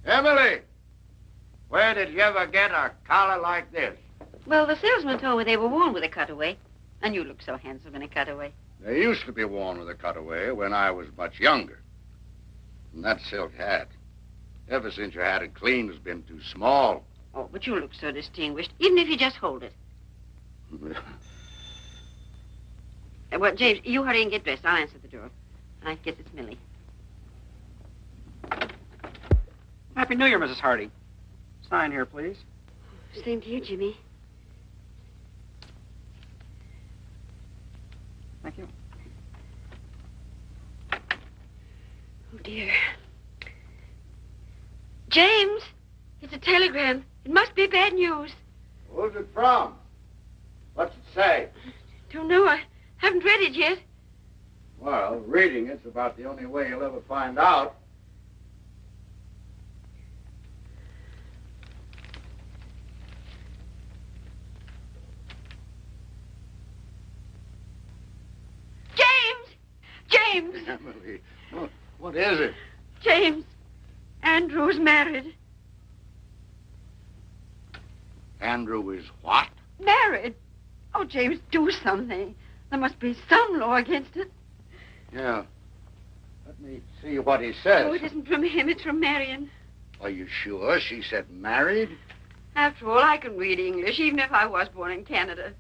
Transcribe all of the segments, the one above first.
Emily, where did you ever get a collar like this? Well, the salesman told me they were worn with a cutaway. And you look so handsome in a cutaway. They used to be worn with a cutaway when I was much younger. And that silk hat, ever since you had it cleaned, has been too small. Oh, but you look so distinguished, even if you just hold it. Well, James, you hurry and get dressed. I'll answer the door. I guess it's Millie. Happy New Year, Mrs. Hardy. Sign here, please. Same to you, Jimmy. Thank you. Oh, dear. James, it's a telegram. It must be bad news. Who's it from? What's it say? Don't know. I haven't read it yet. Well, reading it's about the only way you'll ever find out. James! Emily, what is it? James, Andrew's married. Andrew is what? Married? Oh, James, do something. There must be some law against it. Yeah. Let me see what he says. Oh, it isn't from him. It's from Marion. Are you sure she said married? After all, I can read English, even if I was born in Canada.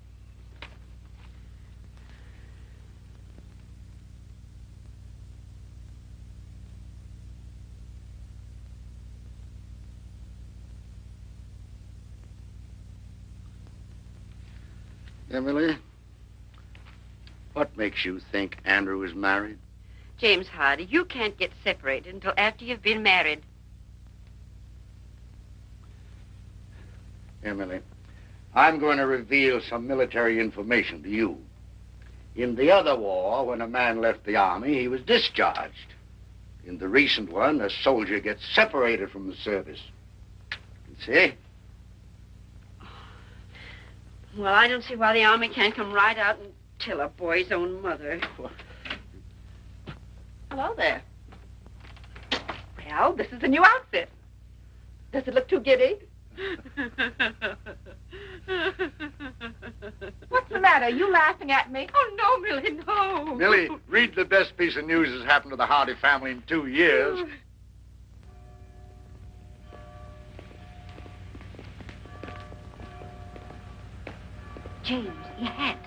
Emily, what makes you think Andrew is married? James Hardy, you can't get separated until after you've been married. Emily, I'm going to reveal some military information to you. In the other war, when a man left the army, he was discharged. In the recent one, a soldier gets separated from the service. You see? Well, I don't see why the army can't come right out and tell a boy's own mother. Hello there. Well, this is a new outfit. Does it look too giddy? What's the matter? Are you laughing at me? Oh, no, Millie, no. Millie, read the best piece of news that's happened to the Hardy family in 2 years. James, your hat.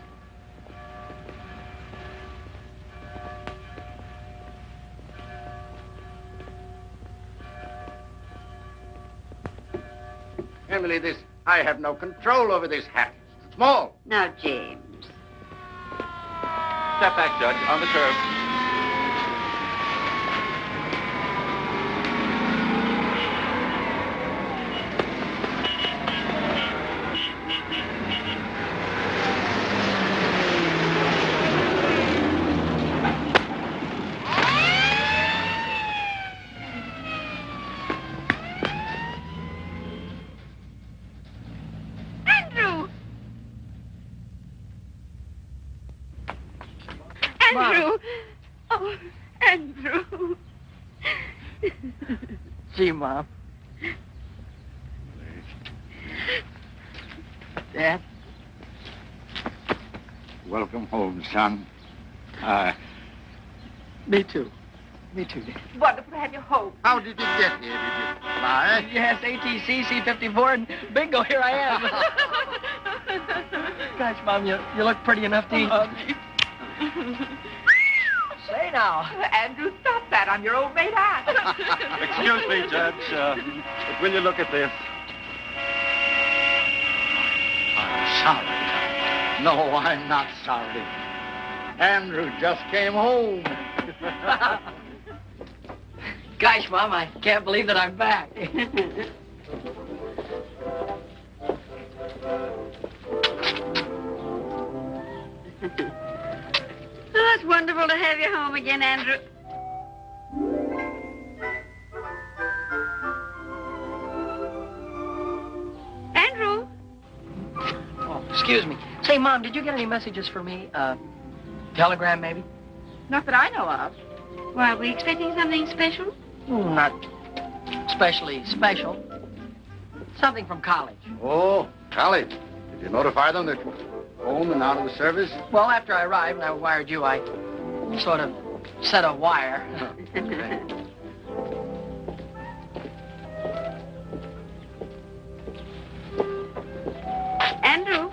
Emily, I have no control over this hat. It's small. Now, James. Step back, Judge, on the curb. Andrew! Oh, Andrew. Gee, Mom. Dad? Welcome home, son. Me too. Me too, Dad. Wonderful to have you home. How did you get here? Did you fly? Yes, ATC, C-54, and bingo, here I am. Gosh, Mom, you look pretty enough to eat. Say now. Andrew, stop that. I'm your old mate hat. Excuse me, Judge, but will you look at this? I'm sorry. No, I'm not sorry. Andrew just came home. Gosh, Mom, I can't believe that I'm back. Oh, it's wonderful to have you home again, Andrew. Andrew? Oh, excuse me. Say, Mom, did you get any messages for me? Telegram, maybe? Not that I know of. Why, are we expecting something special? Not especially special. Something from college. Oh, college. Did you notify them that you were home and out of the service? Well, after I arrived and I wired you, I sort of set a wire. Okay. Andrew.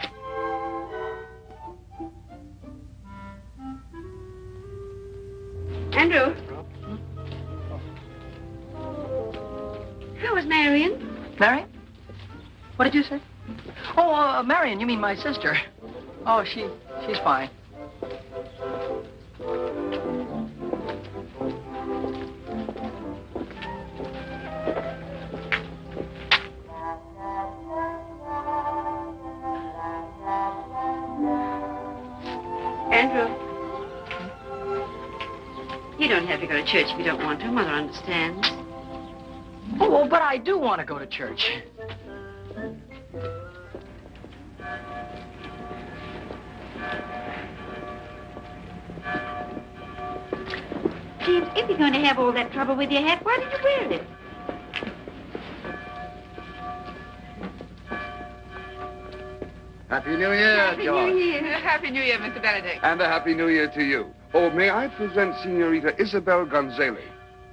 Andrew. How was Marion? Marion? What did you say? Oh, Marion, you mean my sister. Oh, she's fine. Andrew. You don't have to go to church if you don't want to. Mother understands. Oh, well, but I do want to go to church. James, if you're going to have all that trouble with your hat, why did you wear it? Happy New Year, George. Happy New Year, Mr. Benedict. And a Happy New Year to you. Oh, may I present Senorita Isabel Gonzalez?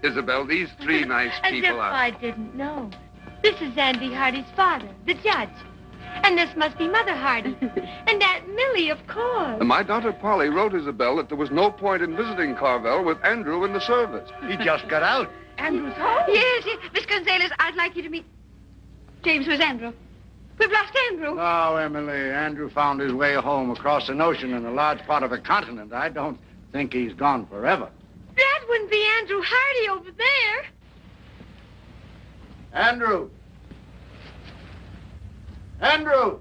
Isabel, these three nice people As if I didn't know. This is Andy Hardy's father, the judge. And this must be Mother Hardy. And Aunt Millie, of course. My daughter Polly wrote Isabel that there was no point in visiting Carvel with Andrew in the service. He just got out. Andrew's home? Yes. Miss Gonzalez, I'd like you to meet... James, where's Andrew? We've lost Andrew. Oh, Emily, Andrew found his way home across an ocean in a large part of a continent. I don't think he's gone forever. That wouldn't be Andrew Hardy over there. Andrew! Andrew!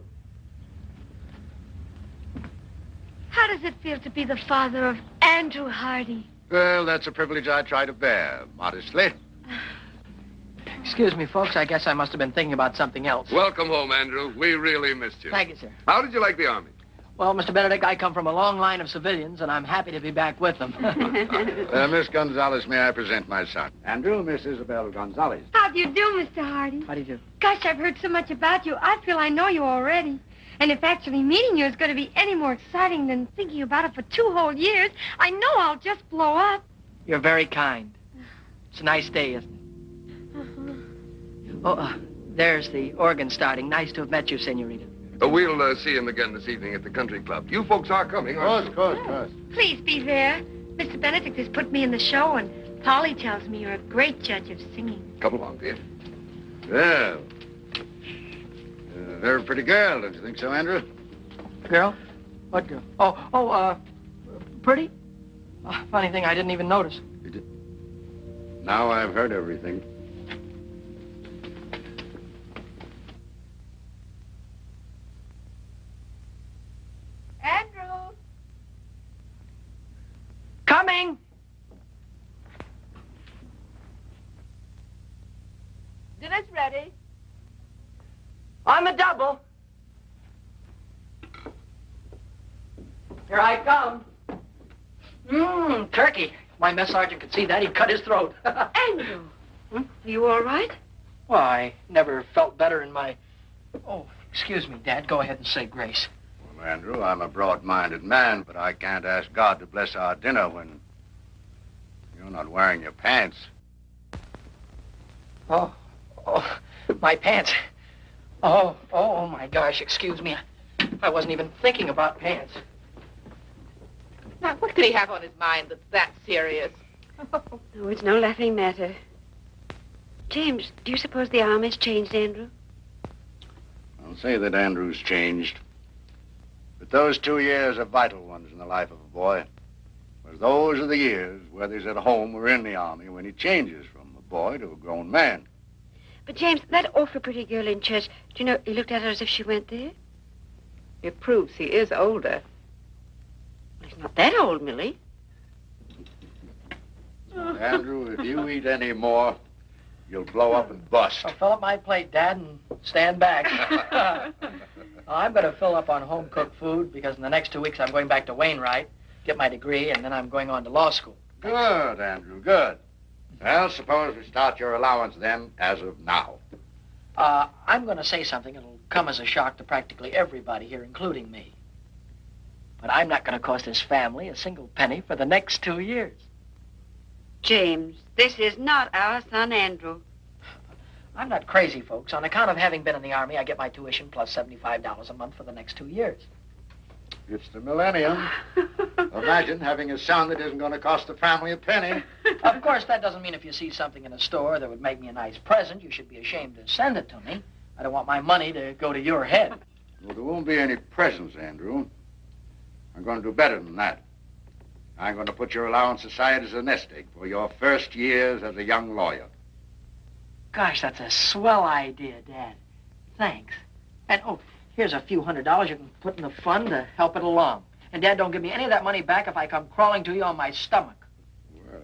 How does it feel to be the father of Andrew Hardy? Well, that's a privilege I try to bear, modestly. Excuse me, folks. I guess I must have been thinking about something else. Welcome home, Andrew. We really missed you. Thank you, sir. How did you like the Army? Well, Mr. Benedict, I come from a long line of civilians, and I'm happy to be back with them. Miss Gonzalez, may I present my son? Andrew, Miss Isabel Gonzalez. How do you do, Mr. Hardy? How do you do? Gosh, I've heard so much about you. I feel I know you already. And if actually meeting you is going to be any more exciting than thinking about it for 2 whole years, I know I'll just blow up. You're very kind. It's a nice day, isn't it? Oh, there's the organ starting. Nice to have met you, Senorita. We'll see him again this evening at the country club. You folks are coming, aren't you? Of course. Please be there. Mr. Benedict has put me in the show, and Polly tells me you're a great judge of singing. Come along, dear. Well, very pretty girl, don't you think so, Andrew? Girl? What girl? Pretty? Oh, funny thing, I didn't even notice. Now I've heard everything. Andrew! Coming! Dinner's ready. On the double. Here I come. Turkey. If my mess sergeant could see that, he'd cut his throat. Andrew. Are you all right? Well, I never felt better in my... Oh, excuse me, Dad. Go ahead and say grace. Well, Andrew, I'm a broad-minded man, but I can't ask God to bless our dinner when you're not wearing your pants. Oh, my pants. Oh, my gosh, excuse me. I wasn't even thinking about pants. Now, what could he have on his mind that's that serious? Oh, it's no laughing matter. James, do you suppose the Army's changed Andrew? I'll say that Andrew's changed. But those 2 years are vital ones in the life of a boy. Whereas those are the years, whether he's at home or in the Army, when he changes from a boy to a grown man. But, James, that awfully pretty girl in church, do you know, he looked at her as if she went there? It proves he is older. Well, he's not that old, Millie. Andrew, if you eat any more, you'll blow up and bust. I'll fill up my plate, Dad, and stand back. I'm going to fill up on home-cooked food because in the next 2 weeks I'm going back to Wainwright, get my degree, and then I'm going on to law school. Good, Andrew, good. Well, suppose we start your allowance then, as of now. I'm going to say something that'll come as a shock to practically everybody here, including me. But I'm not going to cost this family a single penny for the next 2 years. James, this is not our son, Andrew. I'm not crazy, folks. On account of having been in the Army, I get my tuition plus $75 a month for the next 2 years. It's the millennium. Imagine having a son that isn't going to cost the family a penny. Of course, that doesn't mean if you see something in a store that would make me a nice present, you should be ashamed to send it to me. I don't want my money to go to your head. Well, there won't be any presents, Andrew. I'm going to do better than that. I'm going to put your allowance aside as a nest egg for your first years as a young lawyer. Gosh, that's a swell idea, Dad. Thanks. And, oh, here's a few $100s you can put in the fund to help it along. And, Dad, don't give me any of that money back if I come crawling to you on my stomach. Well,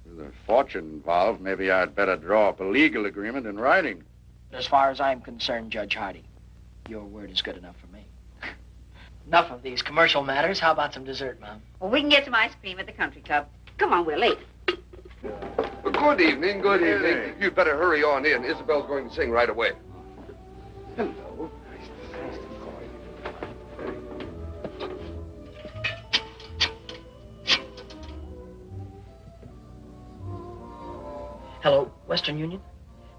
with a fortune involved, maybe I'd better draw up a legal agreement in writing. As far as I'm concerned, Judge Hardy, your word is good enough for me. Enough of these commercial matters. How about some dessert, Mom? Well, we can get some ice cream at the country club. Come on, we're late. Good evening, good evening. You'd better hurry on in. Isabel's going to sing right away. Hello. Hello, Western Union?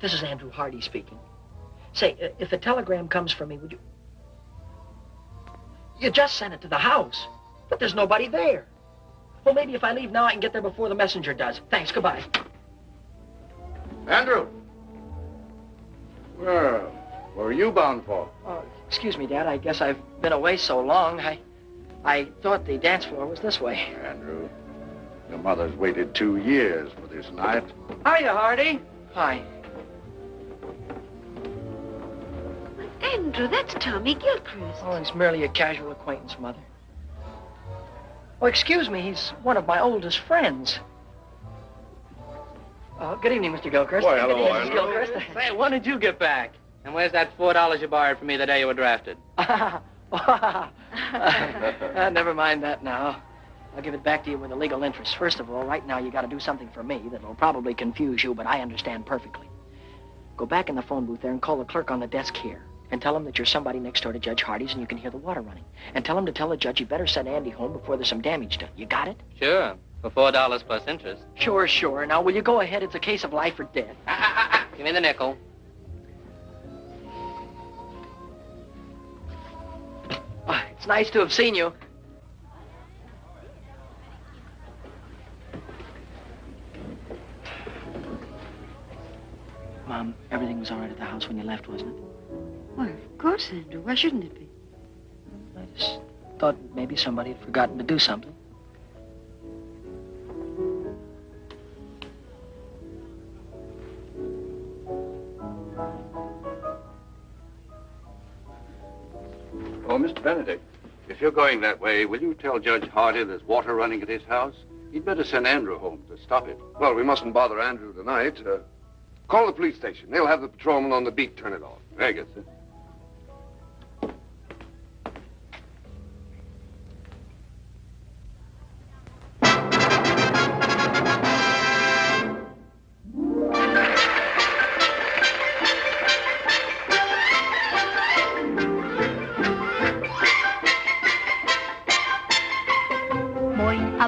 This is Andrew Hardy speaking. Say, if a telegram comes for me, would you... You just sent it to the house, but there's nobody there. Well, maybe if I leave now, I can get there before the messenger does. Thanks, goodbye. Andrew! Well, where are you bound for? Excuse me, Dad. I guess I've been away so long. I thought the dance floor was this way. Andrew, your mother's waited 2 years for this night. Hiya, Hardy. Hi. Andrew, that's Tommy Gilchrist. Oh, he's merely a casual acquaintance, Mother. Oh, excuse me. He's one of my oldest friends. Good evening, Mr. Gilchrist. Why, hello, Good evening, Mrs. Andrew. Gilchrist. Say, when did you get back? And where's that $4 you borrowed from me the day you were drafted? Never mind that now. I'll give it back to you with a legal interest. First of all, right now you got to do something for me that'll probably confuse you, but I understand perfectly. Go back in the phone booth there and call the clerk on the desk here. And tell him that you're somebody next door to Judge Hardy's and you can hear the water running. And tell him to tell the judge you better send Andy home before there's some damage done. You got it? Sure, for $4 plus interest. Sure. Now, will you go ahead? It's a case of life or death. Give me the nickel. It's nice to have seen you. Mom, everything was all right at the house when you left, wasn't it? Well, of course, Andrew. Why shouldn't it be? I just thought maybe somebody had forgotten to do something. Oh, Mr. Benedict, if you're going that way, will you tell Judge Hardy there's water running at his house? He'd better send Andrew home to stop it. Well, we mustn't bother Andrew tonight. Call the police station. They'll have the patrolman on the beat turn it off. Very good, sir.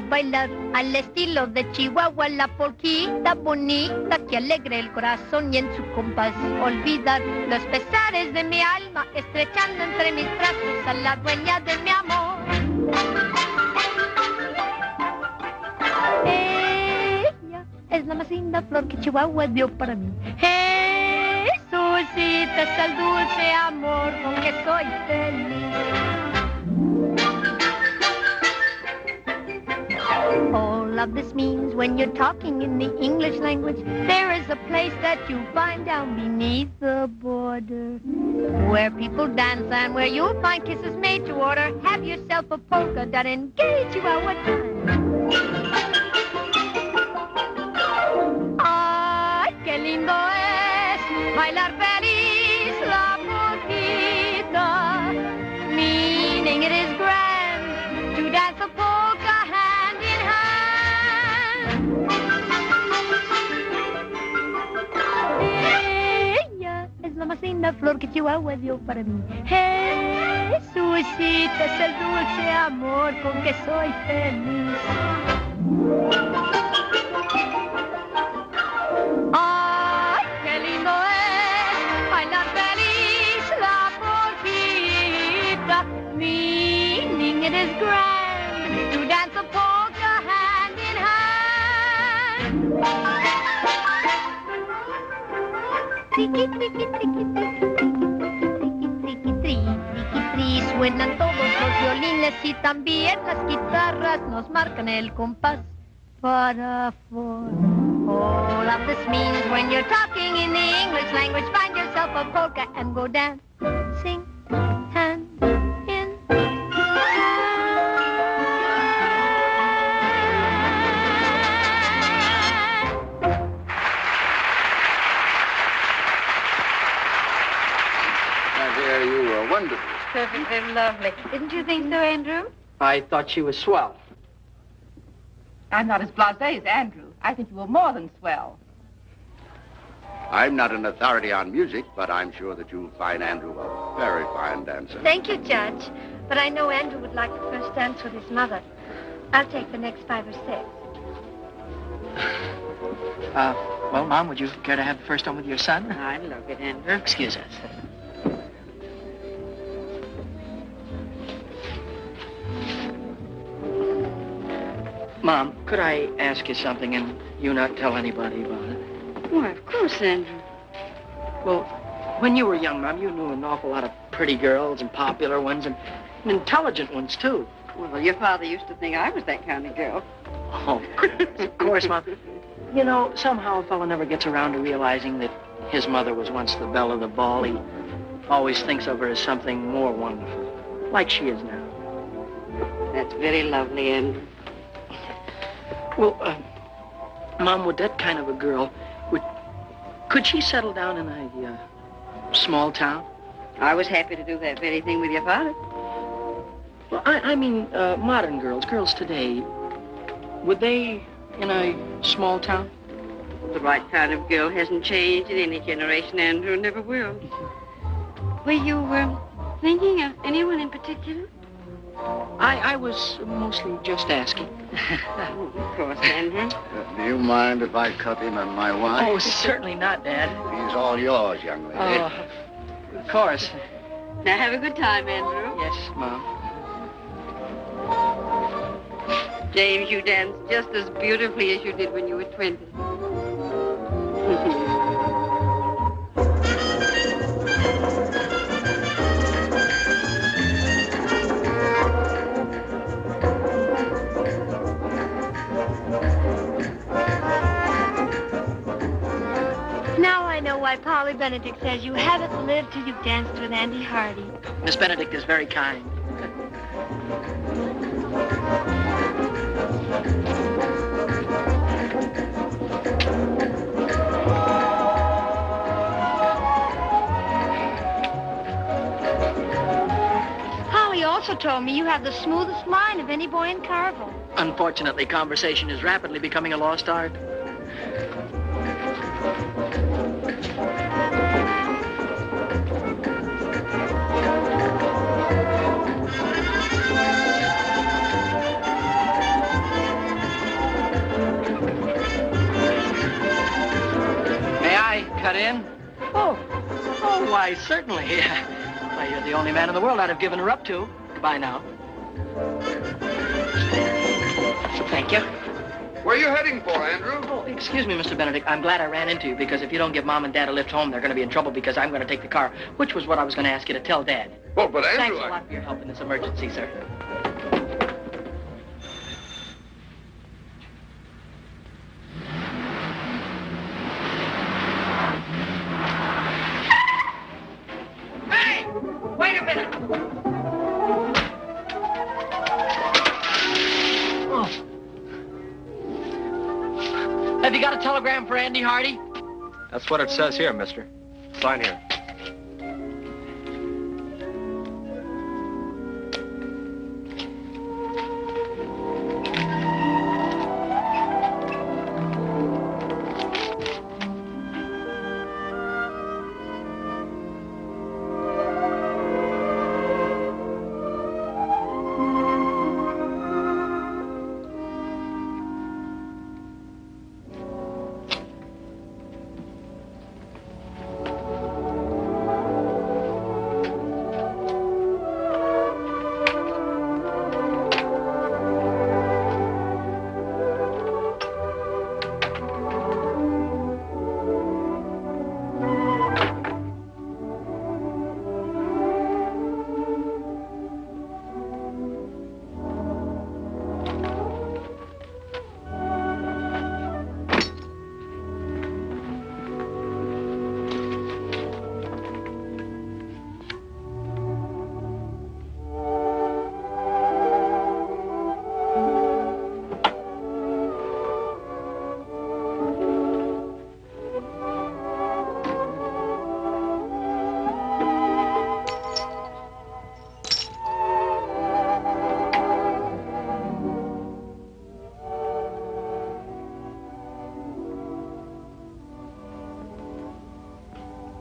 Bailar al estilo de Chihuahua, la porquita bonita que alegre el corazón y en su compás olvidar los pesares de mi alma, estrechando entre mis brazos a la dueña de mi amor. Ella es la más linda flor que Chihuahua dio para mí. Jesucita es el dulce amor con que soy feliz. All of this means when you're talking in the English language, there is a place that you find down beneath the border, where people dance and where you'll find kisses made to order. Have yourself a polka dot, engage you at what time. Ay, qué lindo es bailar feliz la polquita, meaning it is grand to dance a polka hand in hand. sin la flor que Chihuahua dio para mí. Jesucita es el dulce amor con que soy feliz. ¡Ay, qué lindo es bailar feliz la polquita! Meaning it is grand to dance a polka hand in hand. Triqui, triqui, triqui, triqui, triqui, triqui, suenan todos los violines y también las guitarras nos marcan el compás para four. All of this means when you're talking in the English language, find yourself a polka and go dancing hand in Dear, you were wonderful. Perfectly lovely. Didn't you think so, Andrew? I thought she was swell. I'm not as blasé as Andrew. I think you were more than swell. I'm not an authority on music, but I'm sure that you'll find Andrew a very fine dancer. Thank you, Judge. But I know Andrew would like the first dance with his mother. I'll take the next 5 or 6. Well, Mom, would you care to have the first one with your son? I'd love it, Andrew. Excuse us. Mom, could I ask you something and you not tell anybody about it? Why, of course, Andrew. Well, when you were young, Mom, you knew an awful lot of pretty girls and popular ones and intelligent ones, too. Well, your father used to think I was that kind of girl. Oh, of course, Mom. You know, somehow a fellow never gets around to realizing that his mother was once the belle of the ball. He always thinks of her as something more wonderful, like she is now. That's very lovely, Andrew. Well, Mom, would that kind of a girl, could she settle down in a small town? I was happy to do that very thing with your father. Well, I mean, modern girls today, would they in a small town? The right kind of girl hasn't changed in any generation, Andrew, and never will. Were you thinking of anyone in particular? I was mostly just asking. Oh, of course, Andrew. Do you mind if I cut in on my wine? Oh, certainly not, Dad. He's all yours, young lady. Oh, of course. Now, have a good time, Andrew. Yes, Mom. James, you danced just as beautifully as you did when you were 20. Now I know why Polly Benedict says you haven't lived till you've danced with Andy Hardy. Miss Benedict is very kind. Polly also told me you have the smoothest line of any boy in Carville. Unfortunately, conversation is rapidly becoming a lost art. May I cut in? Oh, why, certainly. Why, you're the only man in the world I'd have given her up to. Goodbye now. Thank you. Where are you heading for, Andrew? Oh, excuse me, Mr. Benedict. I'm glad I ran into you, because if you don't give Mom and Dad a lift home, they're going to be in trouble because I'm going to take the car, which was what I was going to ask you to tell Dad. Well, but Andrew... Thanks a lot for your help in this emergency, sir. Hey! Wait a minute! Oh. Have you got a telegram for Andy Hardy? That's what it says here, mister. Sign here.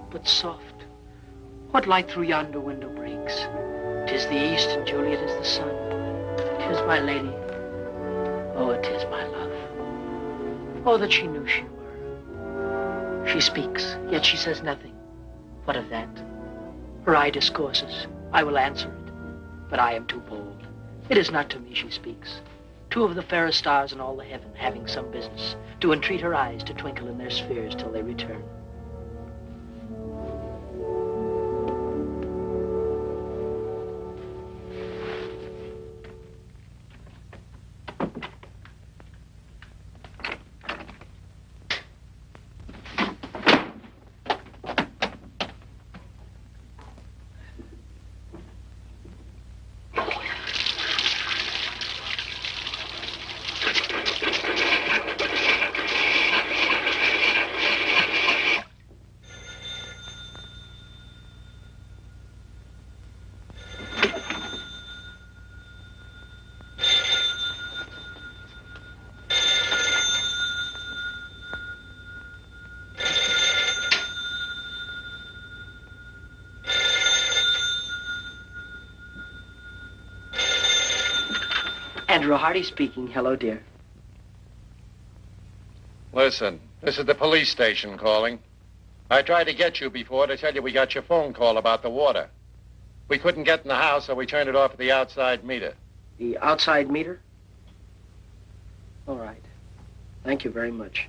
but soft. What light through yonder window breaks? 'Tis the east, and Juliet is the sun. 'Tis my lady. Oh, it is my love. Oh, that she knew she were. She speaks, yet she says nothing. What of that? Her eye discourses. I will answer it, but I am too bold. It is not to me she speaks. Two of the fairest stars in all the heaven, having some business, do entreat her eyes to twinkle in their spheres till they return. Andrew Hardy speaking. Hello, dear. Listen, this is the police station calling. I tried to get you before to tell you we got your phone call about the water. We couldn't get in the house, so we turned it off at the outside meter. The outside meter? All right. Thank you very much.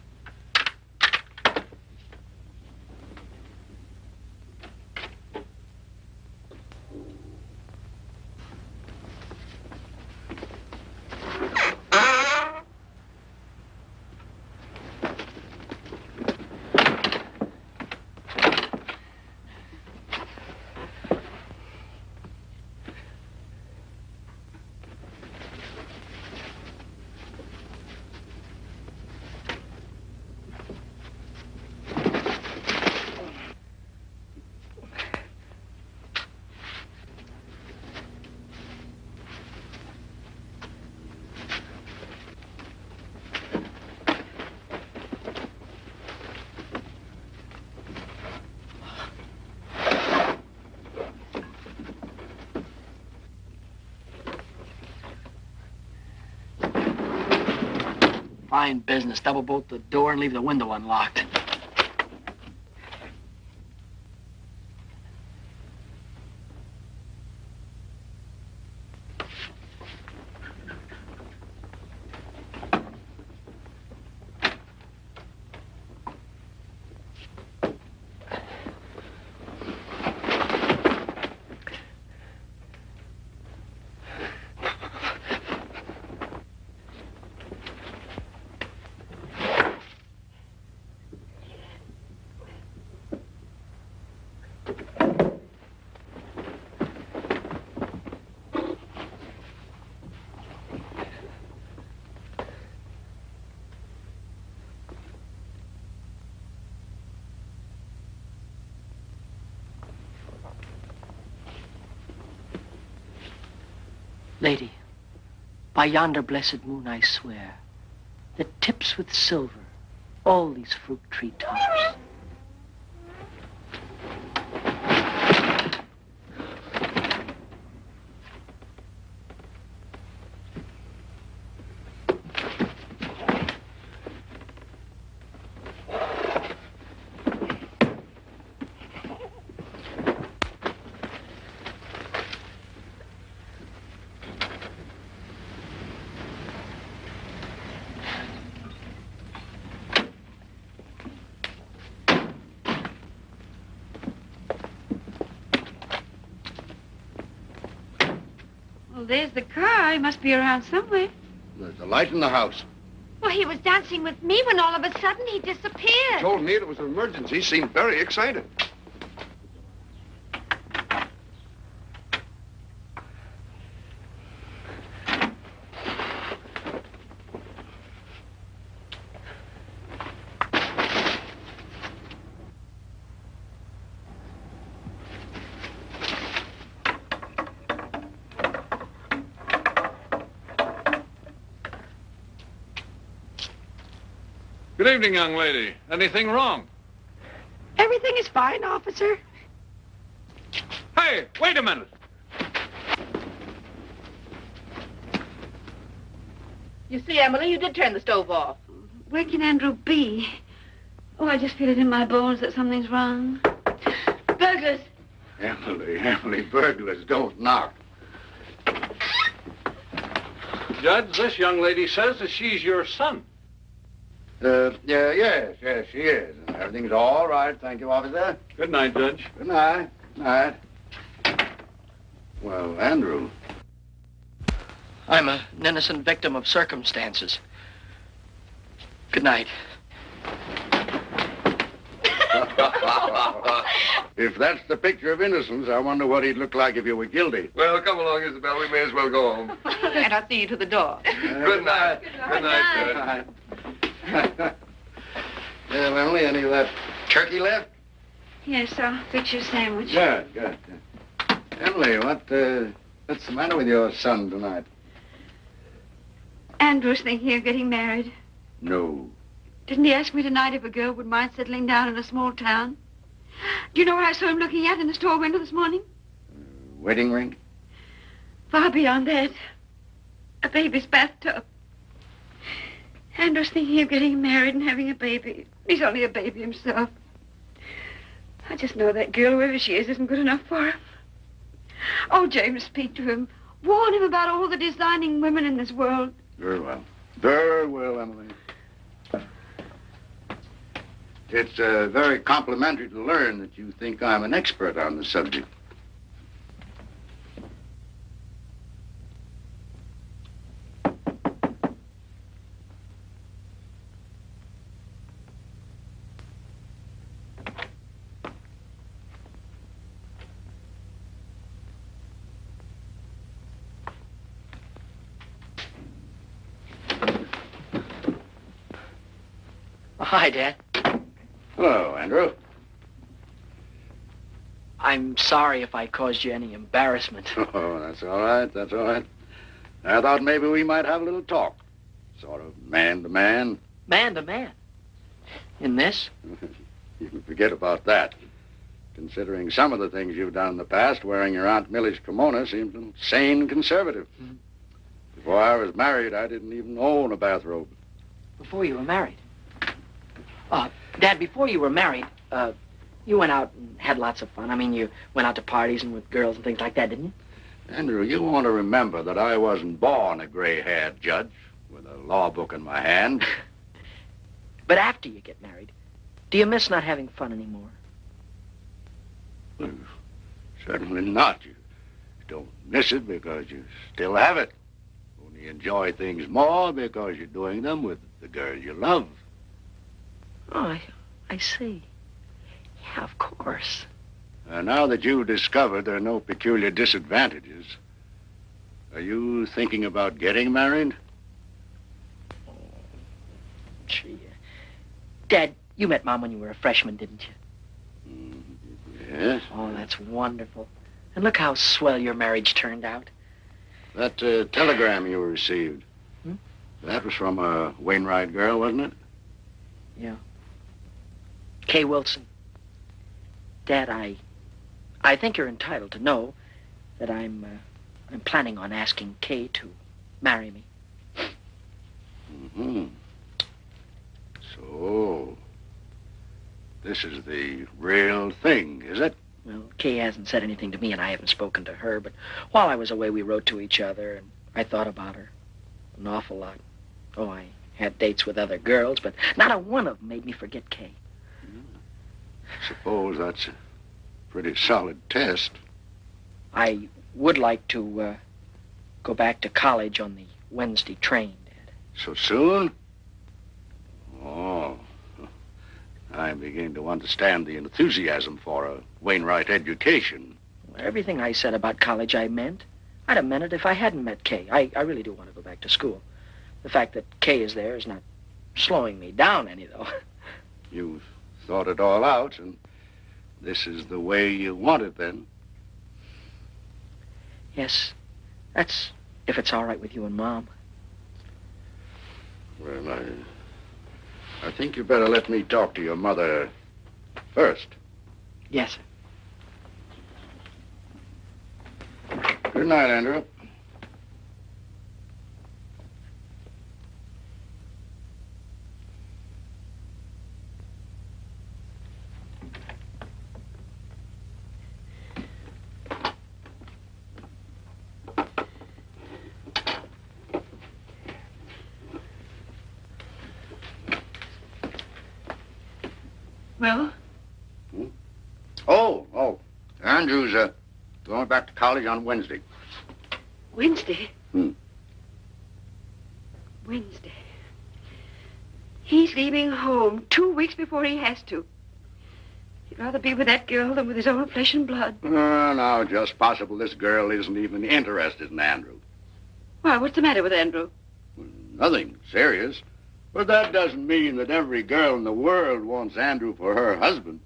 Fine business. Double bolt the door and leave the window unlocked. Lady, by yonder blessed moon I swear, that tips with silver all these fruit tree tops. Well, there's the car. He must be around somewhere. There's a light in the house. Well, he was dancing with me when all of a sudden he disappeared. He told me it was an emergency. He seemed very excited. Good evening, young lady. Anything wrong? Everything is fine, officer. Hey, wait a minute. You see, Emily, you did turn the stove off. Where can Andrew be? Oh, I just feel it in my bones that something's wrong. Burglars. Emily, burglars don't knock. Judge, this young lady says that she's your son. Yes, she is. And everything's all right, thank you, officer. Good night, Judge. Good night. Night. Well, Andrew. I'm an innocent victim of circumstances. Good night. If that's the picture of innocence, I wonder what he'd look like if you were guilty. Well, come along, Isabel. We may as well go home. And I'll see you to the door. Good night. Good night, Judge. Yeah, Emily, any of that turkey left? Yes, I'll fix you a sandwich. Good. Emily, what's the matter with your son tonight? Andrew's thinking of getting married. No. Didn't he ask me tonight if a girl would mind settling down in a small town? Do you know what I saw him looking at in the store window this morning? Wedding ring? Far beyond that. A baby's bathtub. Andrew's thinking of getting married and having a baby. He's only a baby himself. I just know that girl, whoever she is, isn't good enough for him. Oh, James, speak to him. Warn him about all the designing women in this world. Very well. Very well, Emily. It's very complimentary to learn that you think I'm an expert on the subject. Hi, Dad. Hello, Andrew. I'm sorry if I caused you any embarrassment. Oh, that's all right. That's all right. I thought maybe we might have a little talk. Sort of man to man. Man to man? In this? You can forget about that. Considering some of the things you've done in the past, wearing your Aunt Millie's kimono seems a little sane and conservative. Mm-hmm. Before I was married, I didn't even own a bathrobe. Before you were married? Dad, before you were married, you went out and had lots of fun. I mean, you went out to parties and with girls and things like that, didn't you? Andrew, you want to remember that I wasn't born a gray-haired judge with a law book in my hand. But after you get married, do you miss not having fun anymore? Well, certainly not. You don't miss it because you still have it. Only enjoy things more because you're doing them with the girl you love. Oh, I see. Yeah, of course. Now that you've discovered there are no peculiar disadvantages, are you thinking about getting married? Oh, gee. Dad, you met Mom when you were a freshman, didn't you? Yes. Oh, that's wonderful. And look how swell your marriage turned out. That telegram you received, that was from a Wainwright girl, wasn't it? Yeah. Kay Wilson. Dad, I think you're entitled to know that I'm planning on asking Kay to marry me. Mm-hmm. So, this is the real thing, is it? Well, Kay hasn't said anything to me, and I haven't spoken to her, but while I was away, we wrote to each other, and I thought about her an awful lot. Oh, I had dates with other girls, but not a one of them made me forget Kay. Suppose that's a pretty solid test. I would like to go back to college on the Wednesday train, Dad. So soon? Oh, I'm beginning to understand the enthusiasm for a Wainwright education. Everything I said about college I meant. I'd have meant it if I hadn't met Kay. I really do want to go back to school. The fact that Kay is there is not slowing me down any, though. You've thought it all out, and this is the way you want it, then? Yes. That's if it's all right with you and Mom. Well, I think you better let me talk to your mother first. Yes, sir. Good night, Andrew. Well? Oh. Andrew's going back to college on Wednesday. Wednesday? Hmm. Wednesday. He's leaving home 2 weeks before he has to. He'd rather be with that girl than with his own flesh and blood. No, just possible this girl isn't even interested in Andrew. Why, what's the matter with Andrew? Nothing serious. But that doesn't mean that every girl in the world wants Andrew for her husband.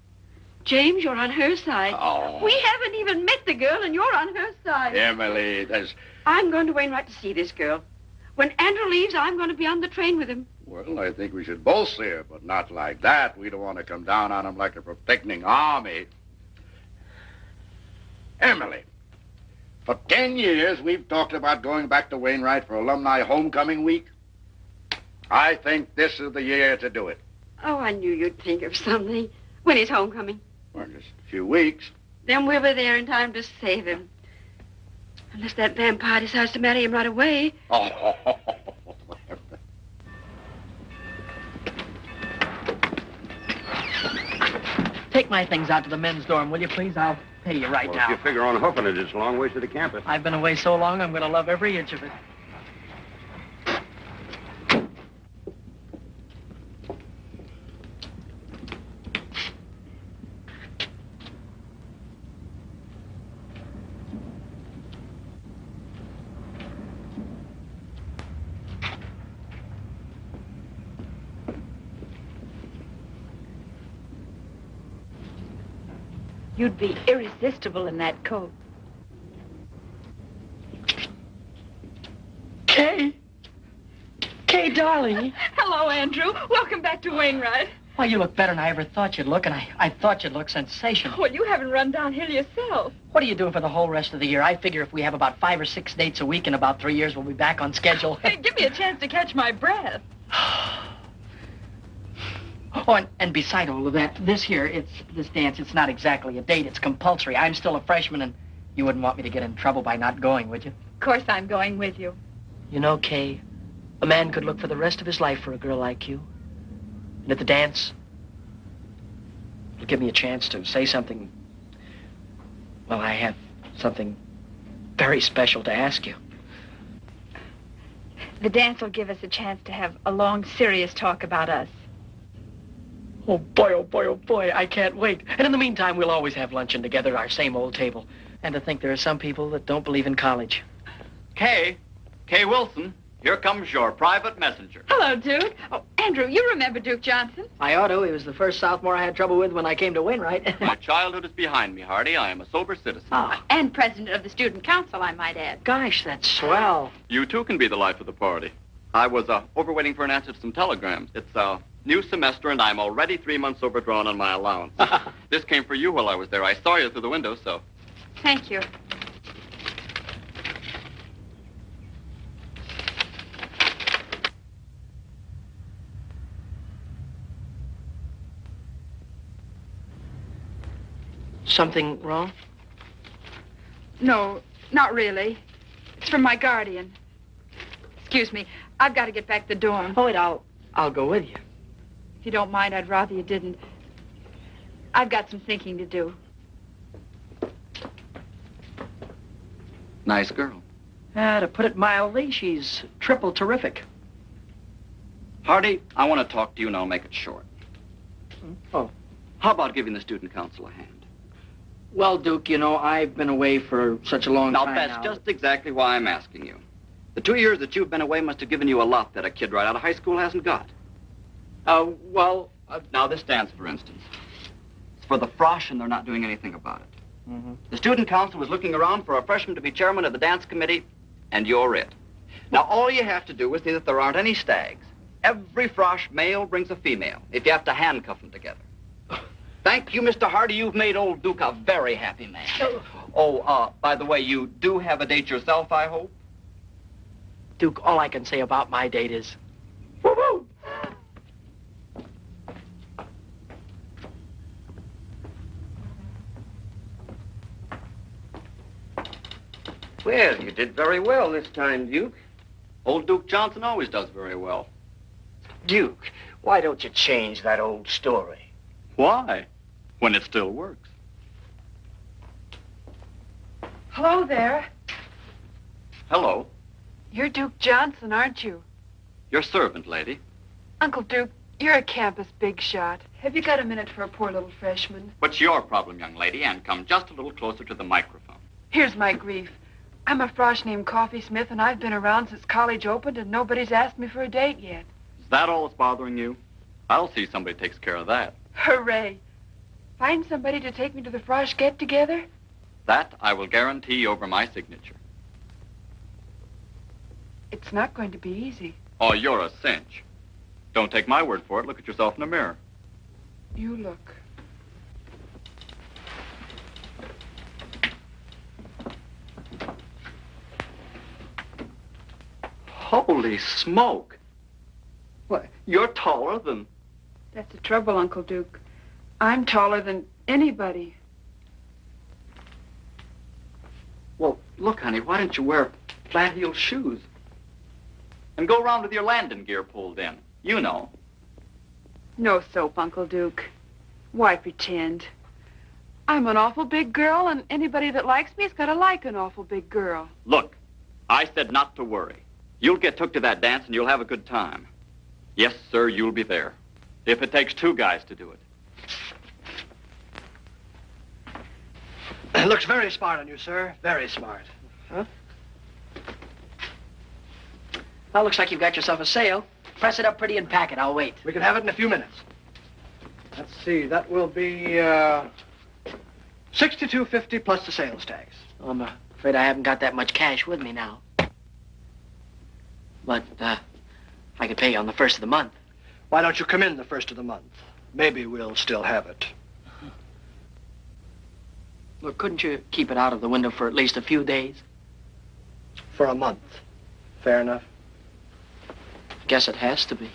James, you're on her side. Oh. We haven't even met the girl, and you're on her side. Emily, that's... I'm going to Wainwright to see this girl. When Andrew leaves, I'm going to be on the train with him. Well, I think we should both see her, but not like that. We don't want to come down on him like a protecting army. Emily, for 10 years, we've talked about going back to Wainwright for alumni homecoming week. I think this is the year to do it. Oh, I knew you'd think of something. When is homecoming? Well, just a few weeks. Then we'll be there in time to save him. Unless that vampire decides to marry him right away. Oh. Take my things out to the men's dorm, will you, please? I'll pay you right now. If you figure on hoofing it, it's a long ways to the campus. I've been away so long, I'm going to love every inch of it. You'd be irresistible in that coat. Kay, darling. Hello, Andrew. Welcome back to Wainwright. Why, you look better than I ever thought you'd look, and I thought you'd look sensational. Well, you haven't run downhill yourself. What are you doing for the whole rest of the year? I figure if we have about 5 or 6 dates a week in about 3 years, we'll be back on schedule. Hey, give me a chance to catch my breath. Oh, and beside all of that, this dance, it's not exactly a date. It's compulsory. I'm still a freshman, and you wouldn't want me to get in trouble by not going, would you? Of course I'm going with you. You know, Kay, a man could look for the rest of his life for a girl like you. And at the dance, it'll give me a chance to say something. Well, I have something very special to ask you. The dance will give us a chance to have a long, serious talk about us. Oh, boy, oh, boy, oh, boy, I can't wait. And in the meantime, we'll always have luncheon together at our same old table. And to think there are some people that don't believe in college. Kay Wilson, here comes your private messenger. Hello, Duke. Oh, Andrew, you remember Duke Johnson? I ought to. He was the first sophomore I had trouble with when I came to Wainwright. My childhood is behind me, Hardy. I am a sober citizen. Oh. And president of the student council, I might add. Gosh, that's swell. You, too, can be the life of the party. I was overwaiting for an answer to some telegrams. It's a new semester, and I'm already 3 months overdrawn on my allowance. This came for you while I was there. I saw you through the window, so. Thank you. Something wrong? No, not really. It's from my guardian. Excuse me. I've got to get back to the dorm. Oh, wait, I'll go with you. If you don't mind, I'd rather you didn't. I've got some thinking to do. Nice girl. To put it mildly, she's triple terrific. Hardy, I want to talk to you, and I'll make it short. Oh. How about giving the student council a hand? Well, Duke, you know, I've been away for such a long time now. Now, that's just exactly why I'm asking you. The 2 years that you've been away must have given you a lot that a kid right out of high school hasn't got. Now, this dance, for instance. It's for the frosh, and they're not doing anything about it. Mm-hmm. The student council was looking around for a freshman to be chairman of the dance committee, and you're it. Now, all you have to do is see that there aren't any stags. Every frosh male brings a female, if you have to handcuff them together. Thank you, Mr. Hardy. You've made old Duke a very happy man. Oh, by the way, you do have a date yourself, I hope? Duke, all I can say about my date is... Woo-hoo! Well, you did very well this time, Duke. Old Duke Johnson always does very well. Duke, why don't you change that old story? Why? When it still works. Hello there. Hello. You're Duke Johnson, aren't you? Your servant, lady. Uncle Duke, you're a campus big shot. Have you got a minute for a poor little freshman? What's your problem, young lady? And come just a little closer to the microphone. Here's my grief. I'm a frosh named Coffee Smith, and I've been around since college opened, and nobody's asked me for a date yet. Is that all that's bothering you? I'll see somebody takes care of that. Hooray. Find somebody to take me to the frosh get-together? That I will guarantee over my signature. It's not going to be easy. Oh, you're a cinch. Don't take my word for it. Look at yourself in the mirror. You look. Holy smoke. What, you're taller than... That's the trouble, Uncle Duke. I'm taller than anybody. Well, look, honey, why don't you wear flat-heeled shoes? And go around with your landing gear pulled in. You know. No soap, Uncle Duke. Why pretend? I'm an awful big girl, and anybody that likes me has got to like an awful big girl. Look, I said not to worry. You'll get took to that dance and you'll have a good time. Yes, sir, you'll be there. If it takes two guys to do it. It looks very smart on you, sir. Very smart. Huh? Well, looks like you've got yourself a sale. Press it up pretty and pack it. I'll wait. We can have it in a few minutes. Let's see. That will be $62.50 plus the sales tax. Oh, I'm afraid I haven't got that much cash with me now. But I could pay you on the first of the month. Why don't you come in the first of the month? Maybe we'll still have it. Look, couldn't you keep it out of the window for at least a few days? For a month. Fair enough. Guess it has to be.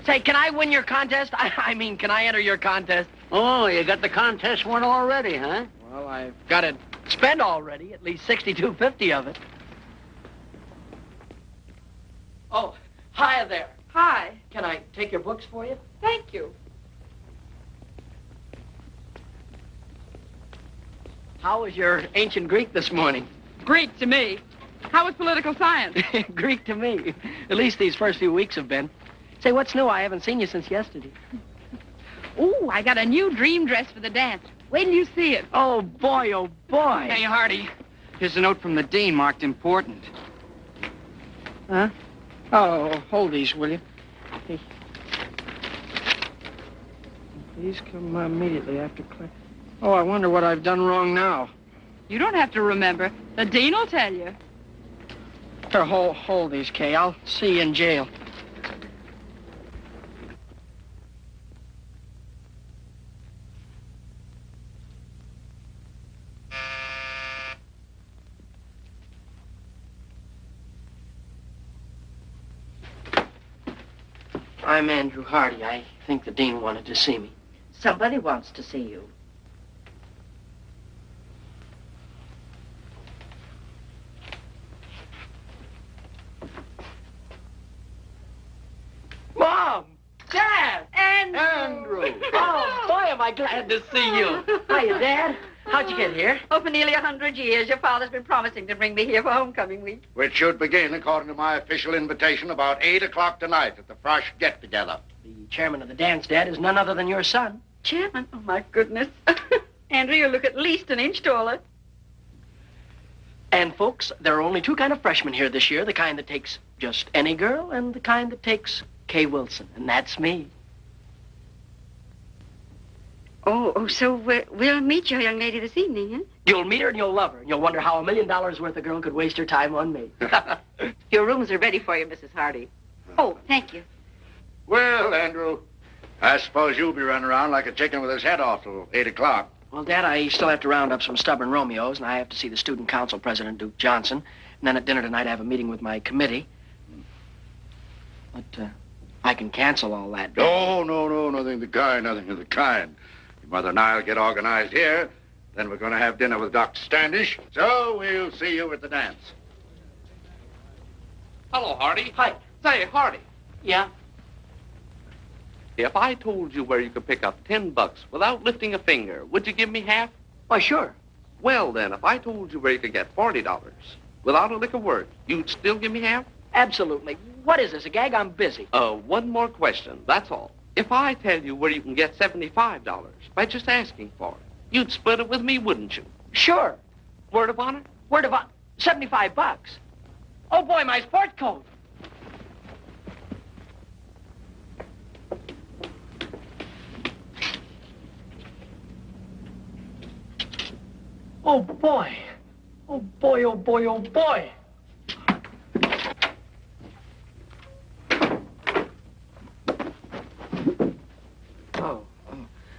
Say, can I win your contest? I mean, can I enter your contest? Oh, you got the contest won already, huh? Well, I've got it spent already, at least $62.50 of it. Oh, hi there. Hi. Can I take your books for you? Thank you. How was your ancient Greek this morning? Greek to me. How was political science? Greek to me. At least these first few weeks have been. Say, what's new? I haven't seen you since yesterday. Ooh, I got a new dream dress for the dance. Wait till you see it. Oh, boy, oh, boy. Hey, Hardy. Here's a note from the dean marked important. Huh? Oh, hold these, will you? Hey. Please come immediately after class. Oh, I wonder what I've done wrong now. You don't have to remember. The dean will tell you. Here, hold these, Kay. I'll see you in jail. I'm Andrew Hardy. I think the dean wanted to see me. Somebody wants to see you. Mom! Dad! Andrew! Oh, boy, am I glad to see you. Hiya, Dad. How'd you get here? Oh, for nearly 100 years. Your father's been promising to bring me here for homecoming week. Which should begin, according to my official invitation, about 8 o'clock tonight at the Frosh get-together. The chairman of the dance, Dad, is none other than your son. Chairman? Oh, my goodness. Andrew, you look at least an inch taller. And, folks, there are only two kind of freshmen here this year. The kind that takes just any girl and the kind that takes Kay Wilson. And that's me. Oh, so we'll meet your young lady this evening, huh? You'll meet her and you'll love her. And you'll wonder how $1 million worth of girl could waste her time on me. Your rooms are ready for you, Mrs. Hardy. Oh, thank you. Well, Andrew, I suppose you'll be running around like a chicken with his head off till 8 o'clock. Well, Dad, I still have to round up some stubborn Romeos, and I have to see the student council president, Duke Johnson. And then at dinner tonight, I have a meeting with my committee. But I can cancel all that. No, nothing of the kind, nothing of the kind. Your mother and I will get organized here. Then we're going to have dinner with Dr. Standish. So we'll see you at the dance. Hello, Hardy. Hi. Say, Hardy. Yeah? If I told you where you could pick up $10 without lifting a finger, would you give me half? Why, sure. Well, then, if I told you where you could get $40 without a lick of work, you'd still give me half? Absolutely. What is this, a gag? I'm busy. One more question, that's all. If I tell you where you can get $75 by just asking for it, you'd split it with me, wouldn't you? Sure. Word of honor? Word of honor. $75. Oh, boy, my sport coat. Oh, boy. Oh, boy, oh, boy, oh, boy.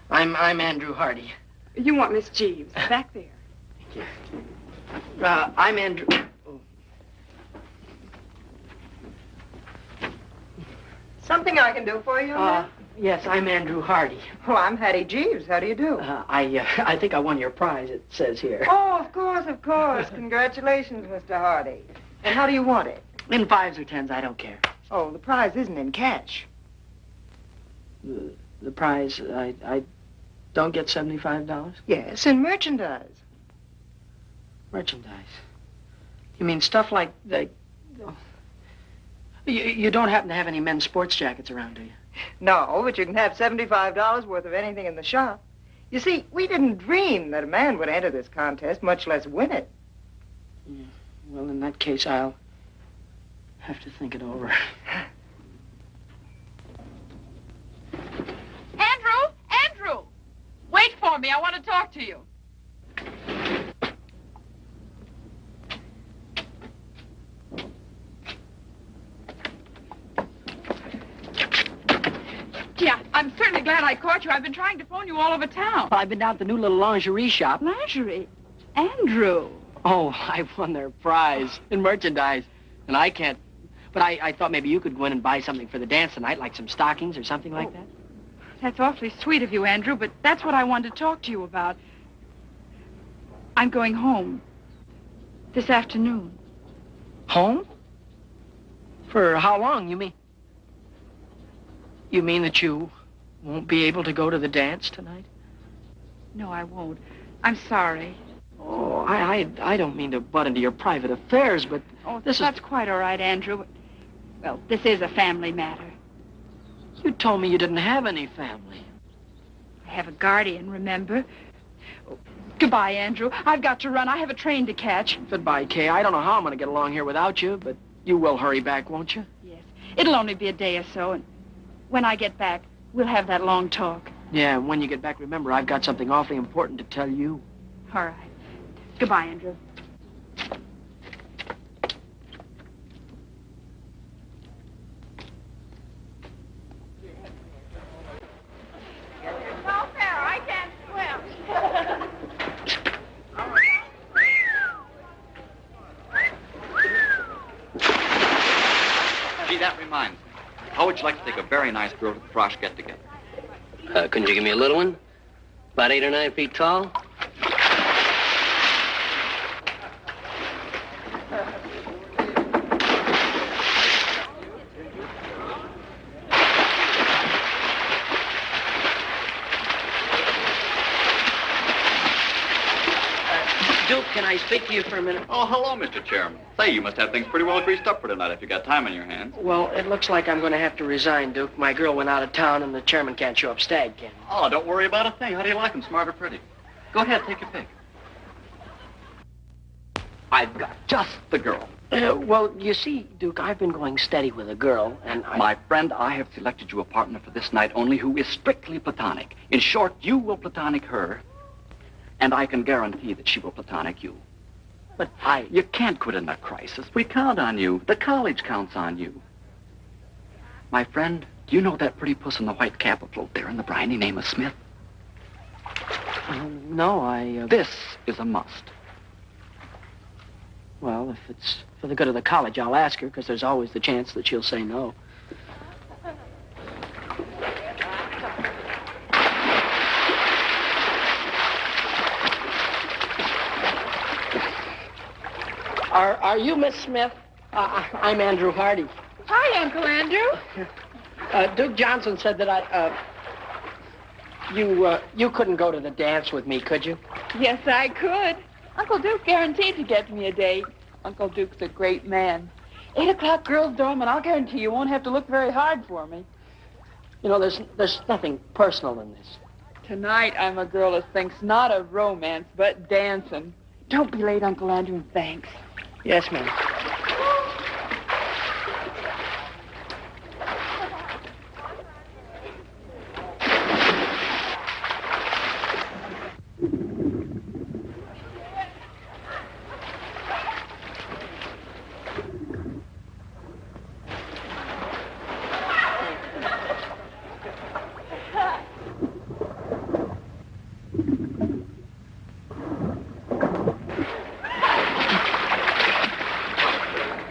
I'm Andrew Hardy. You want Miss Jeeves, back there. Thank you. I'm Andrew... Oh. Something I can do for you, ma'am? Yes, I'm Andrew Hardy. Oh, I'm Hattie Jeeves. How do you do? I think I won your prize, it says here. Oh, of course, of course. Congratulations, Mr. Hardy. And how do you want it? In 5s or 10s, I don't care. Oh, the prize isn't in cash. The prize, I don't get $75? Yes, in merchandise. Merchandise? You mean stuff like the... Oh. You don't happen to have any men's sports jackets around, do you? No, but you can have $75 worth of anything in the shop. You see, we didn't dream that a man would enter this contest, much less win it. Yeah. Well, in that case, I'll have to think it over. Andrew! Wait for me. I want to talk to you. Gee, I'm certainly glad I caught you. I've been trying to phone you all over town. Well, I've been down to the new little lingerie shop. Lingerie? Andrew. Oh, I won their prize in merchandise. And I can't... But I thought maybe you could go in and buy something for the dance tonight, like some stockings or something like that. That's awfully sweet of you, Andrew, but that's what I wanted to talk to you about. I'm going home this afternoon. Home? For how long, you mean? You mean that you won't be able to go to the dance tonight? No, I won't. I'm sorry. Oh, I don't mean to butt into your private affairs, but that's quite all right, Andrew. Well, this is a family matter. You told me you didn't have any family. I have a guardian, remember? Oh, goodbye, Andrew. I've got to run. I have a train to catch. Goodbye, Kay. I don't know how I'm going to get along here without you, but you will hurry back, won't you? Yes. It'll only be a day or so, and when I get back, we'll have that long talk. Yeah, and when you get back, remember, I've got something awfully important to tell you. All right. Goodbye, Andrew. No fair. I can't swim. Gee, that reminds me. How would you like to take a very nice girl to the Frosh get-together? Couldn't you give me a little one? About 8 or 9 feet tall? Duke, can I speak to you for a minute? Oh, hello, Mr. Chairman. Say, you must have things pretty well greased up for tonight if you got time on your hands. Well, it looks like I'm going to have to resign, Duke. My girl went out of town, and the chairman can't show up stag, can he? Oh, don't worry about a thing. How do you like them, smart or pretty? Go ahead, take your pick. I've got just the girl. Well, you see, Duke, I've been going steady with a girl, and My friend, I have selected you a partner for this night only who is strictly platonic. In short, you will platonic her, and I can guarantee that she will platonic you. But You can't quit in a crisis. We count on you. The college counts on you. My friend, do you know that pretty puss in the white cap afloat there in the briny name of Smith? No, This is a must. Well, if it's for the good of the college, I'll ask her, because there's always the chance that she'll say no. Are you Miss Smith? I'm Andrew Hardy. Hi, Uncle Andrew. Duke Johnson said that you couldn't go to the dance with me, could you? Yes, I could. Uncle Duke guaranteed to get me a date. Uncle Duke's a great man. 8 o'clock girls' dorm, and I'll guarantee you won't have to look very hard for me. You know, there's nothing personal in this. Tonight, I'm a girl that thinks not of romance, but dancing. Don't be late, Uncle Andrew, and thanks. Yes, ma'am.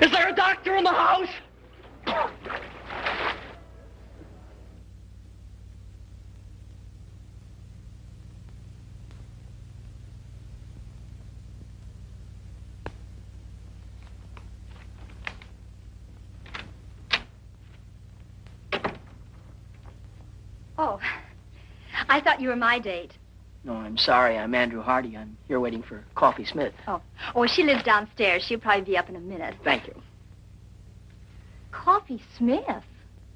Is there a doctor in the house? Oh, I thought you were my date. No, I'm sorry. I'm Andrew Hardy. I'm here waiting for Coffee Smith. Oh, she lives downstairs. She'll probably be up in a minute. Thank you. Coffee Smith?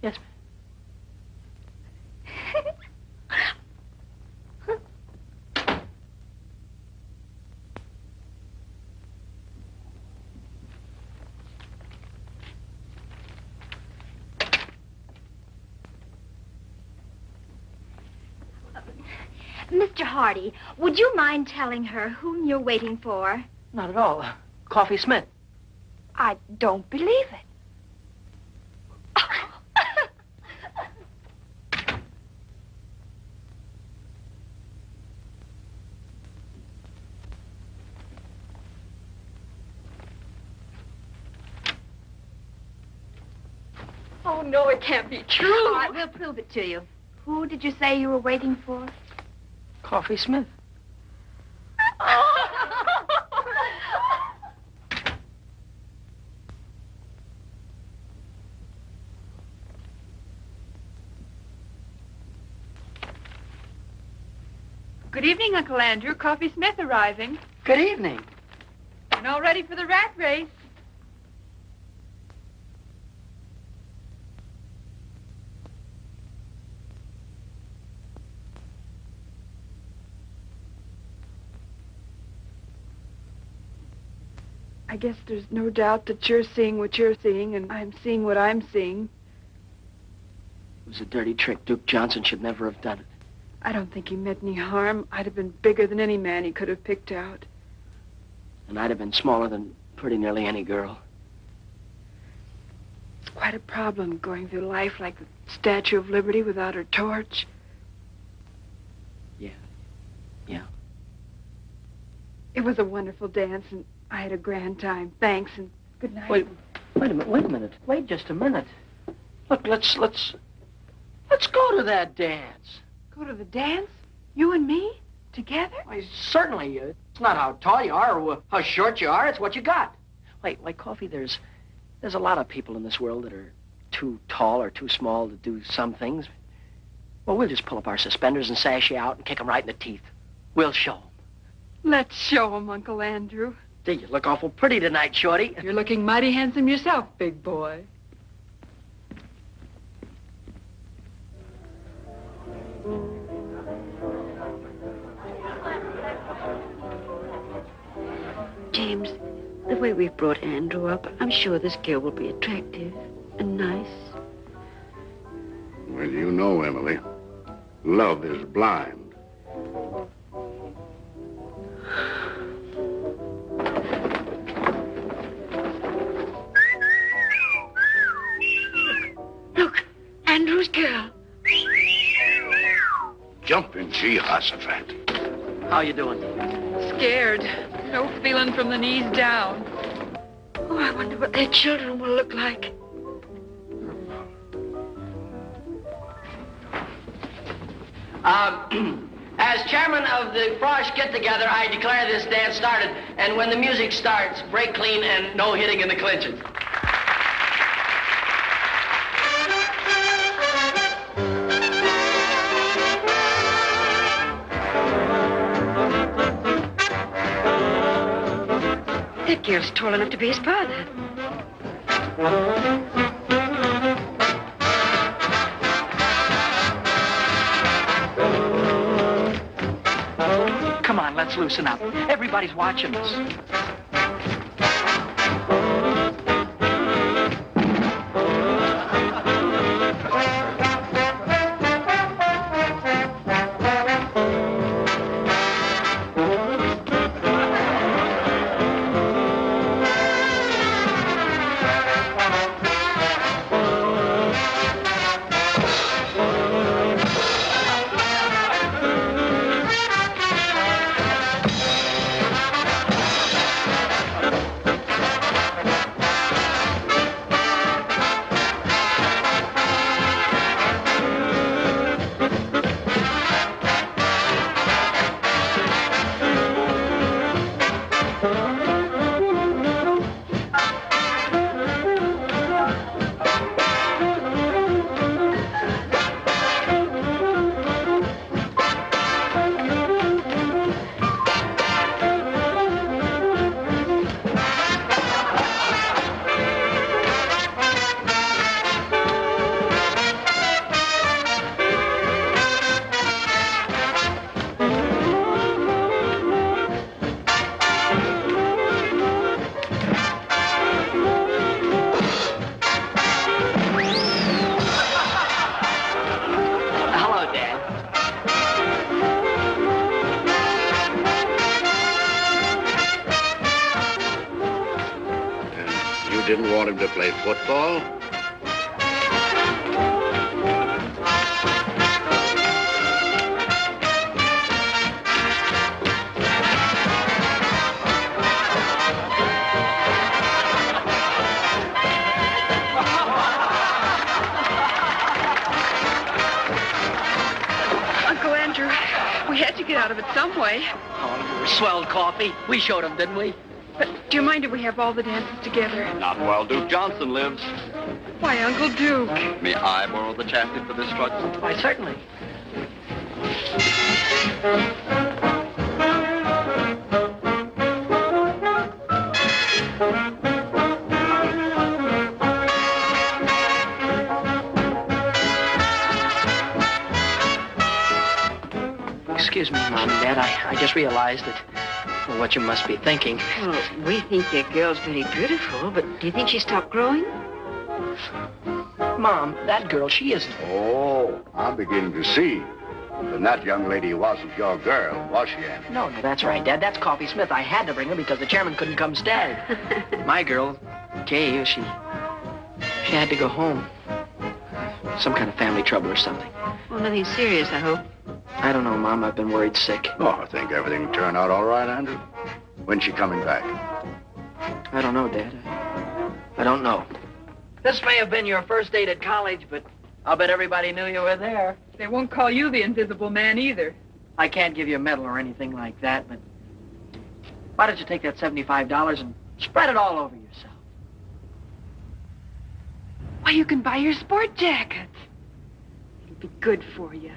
Yes, Mr. Hardy, would you mind telling her whom you're waiting for? Not at all. Coffee Smith. I don't believe it. Oh, no, it can't be true. All right, we'll prove it to you. Who did you say you were waiting for? Coffee Smith. Good evening, Uncle Andrew. Coffee Smith arriving. Good evening. And all ready for the rat race. I guess there's no doubt that you're seeing what you're seeing, and I'm seeing what I'm seeing. It was a dirty trick. Duke Johnson should never have done it. I don't think he meant any harm. I'd have been bigger than any man he could have picked out. And I'd have been smaller than pretty nearly any girl. It's quite a problem going through life like the Statue of Liberty without her torch. Yeah. It was a wonderful dance, and I had a grand time. Thanks, and good night. Wait a minute. Wait just a minute. Look, let's go to that dance. Go to the dance? You and me? Together? Why, certainly. It's not how tall you are or how short you are. It's what you got. Like Coffee, there's a lot of people in this world that are too tall or too small to do some things. Well, we'll just pull up our suspenders and sash you out and kick them right in the teeth. We'll show them. Let's show 'em, Uncle Andrew. Gee, you look awful pretty tonight, Shorty. You're looking mighty handsome yourself, big boy. James, The way we've brought Andrew up, I'm sure this girl will be attractive and nice. Well, you know, Emily, love is blind. Look, Andrew's girl. Jumping Jehoshaphat. How you doing? Scared. No feeling from the knees down. Oh, I wonder what their children will look like. As chairman of the Frosh get-together, I declare this dance started. And when the music starts, break clean and no hitting in the clinches. That girl's tall enough to be his father. Come on, let's loosen up. Everybody's watching us. Didn't want him to play football? Uncle Andrew, we had to get out of it some way. Oh, you were swelled coffee. We showed him, didn't we? But do you mind if we have all the dances together? Not while Duke Johnson lives. Why, Uncle Duke? May I borrow the chassis for this struggle? Why, certainly. Excuse me, Mom and Dad. I just realized that what you must be thinking. Well, we think your girl's very beautiful, but do you think she stopped growing? Mom, that girl, she isn't. Oh, I'm beginning to see. Then that young lady wasn't your girl, was she, Annie? No, that's right, Dad. That's Coffee Smith. I had to bring her because the chairman couldn't come stay. My girl, Kay, she had to go home. Some kind of family trouble or something. Well, nothing serious, I hope. I don't know, Mom. I've been worried sick. Oh, I think everything will turn out all right, Andrew. When's she coming back? I don't know, Dad. I don't know. This may have been your first date at college, but I'll bet everybody knew you were there. They won't call you the Invisible Man either. I can't give you a medal or anything like that, but why don't you take that $75 and spread it all over yourself? Why, you can buy your sport jacket. It'll be good for you.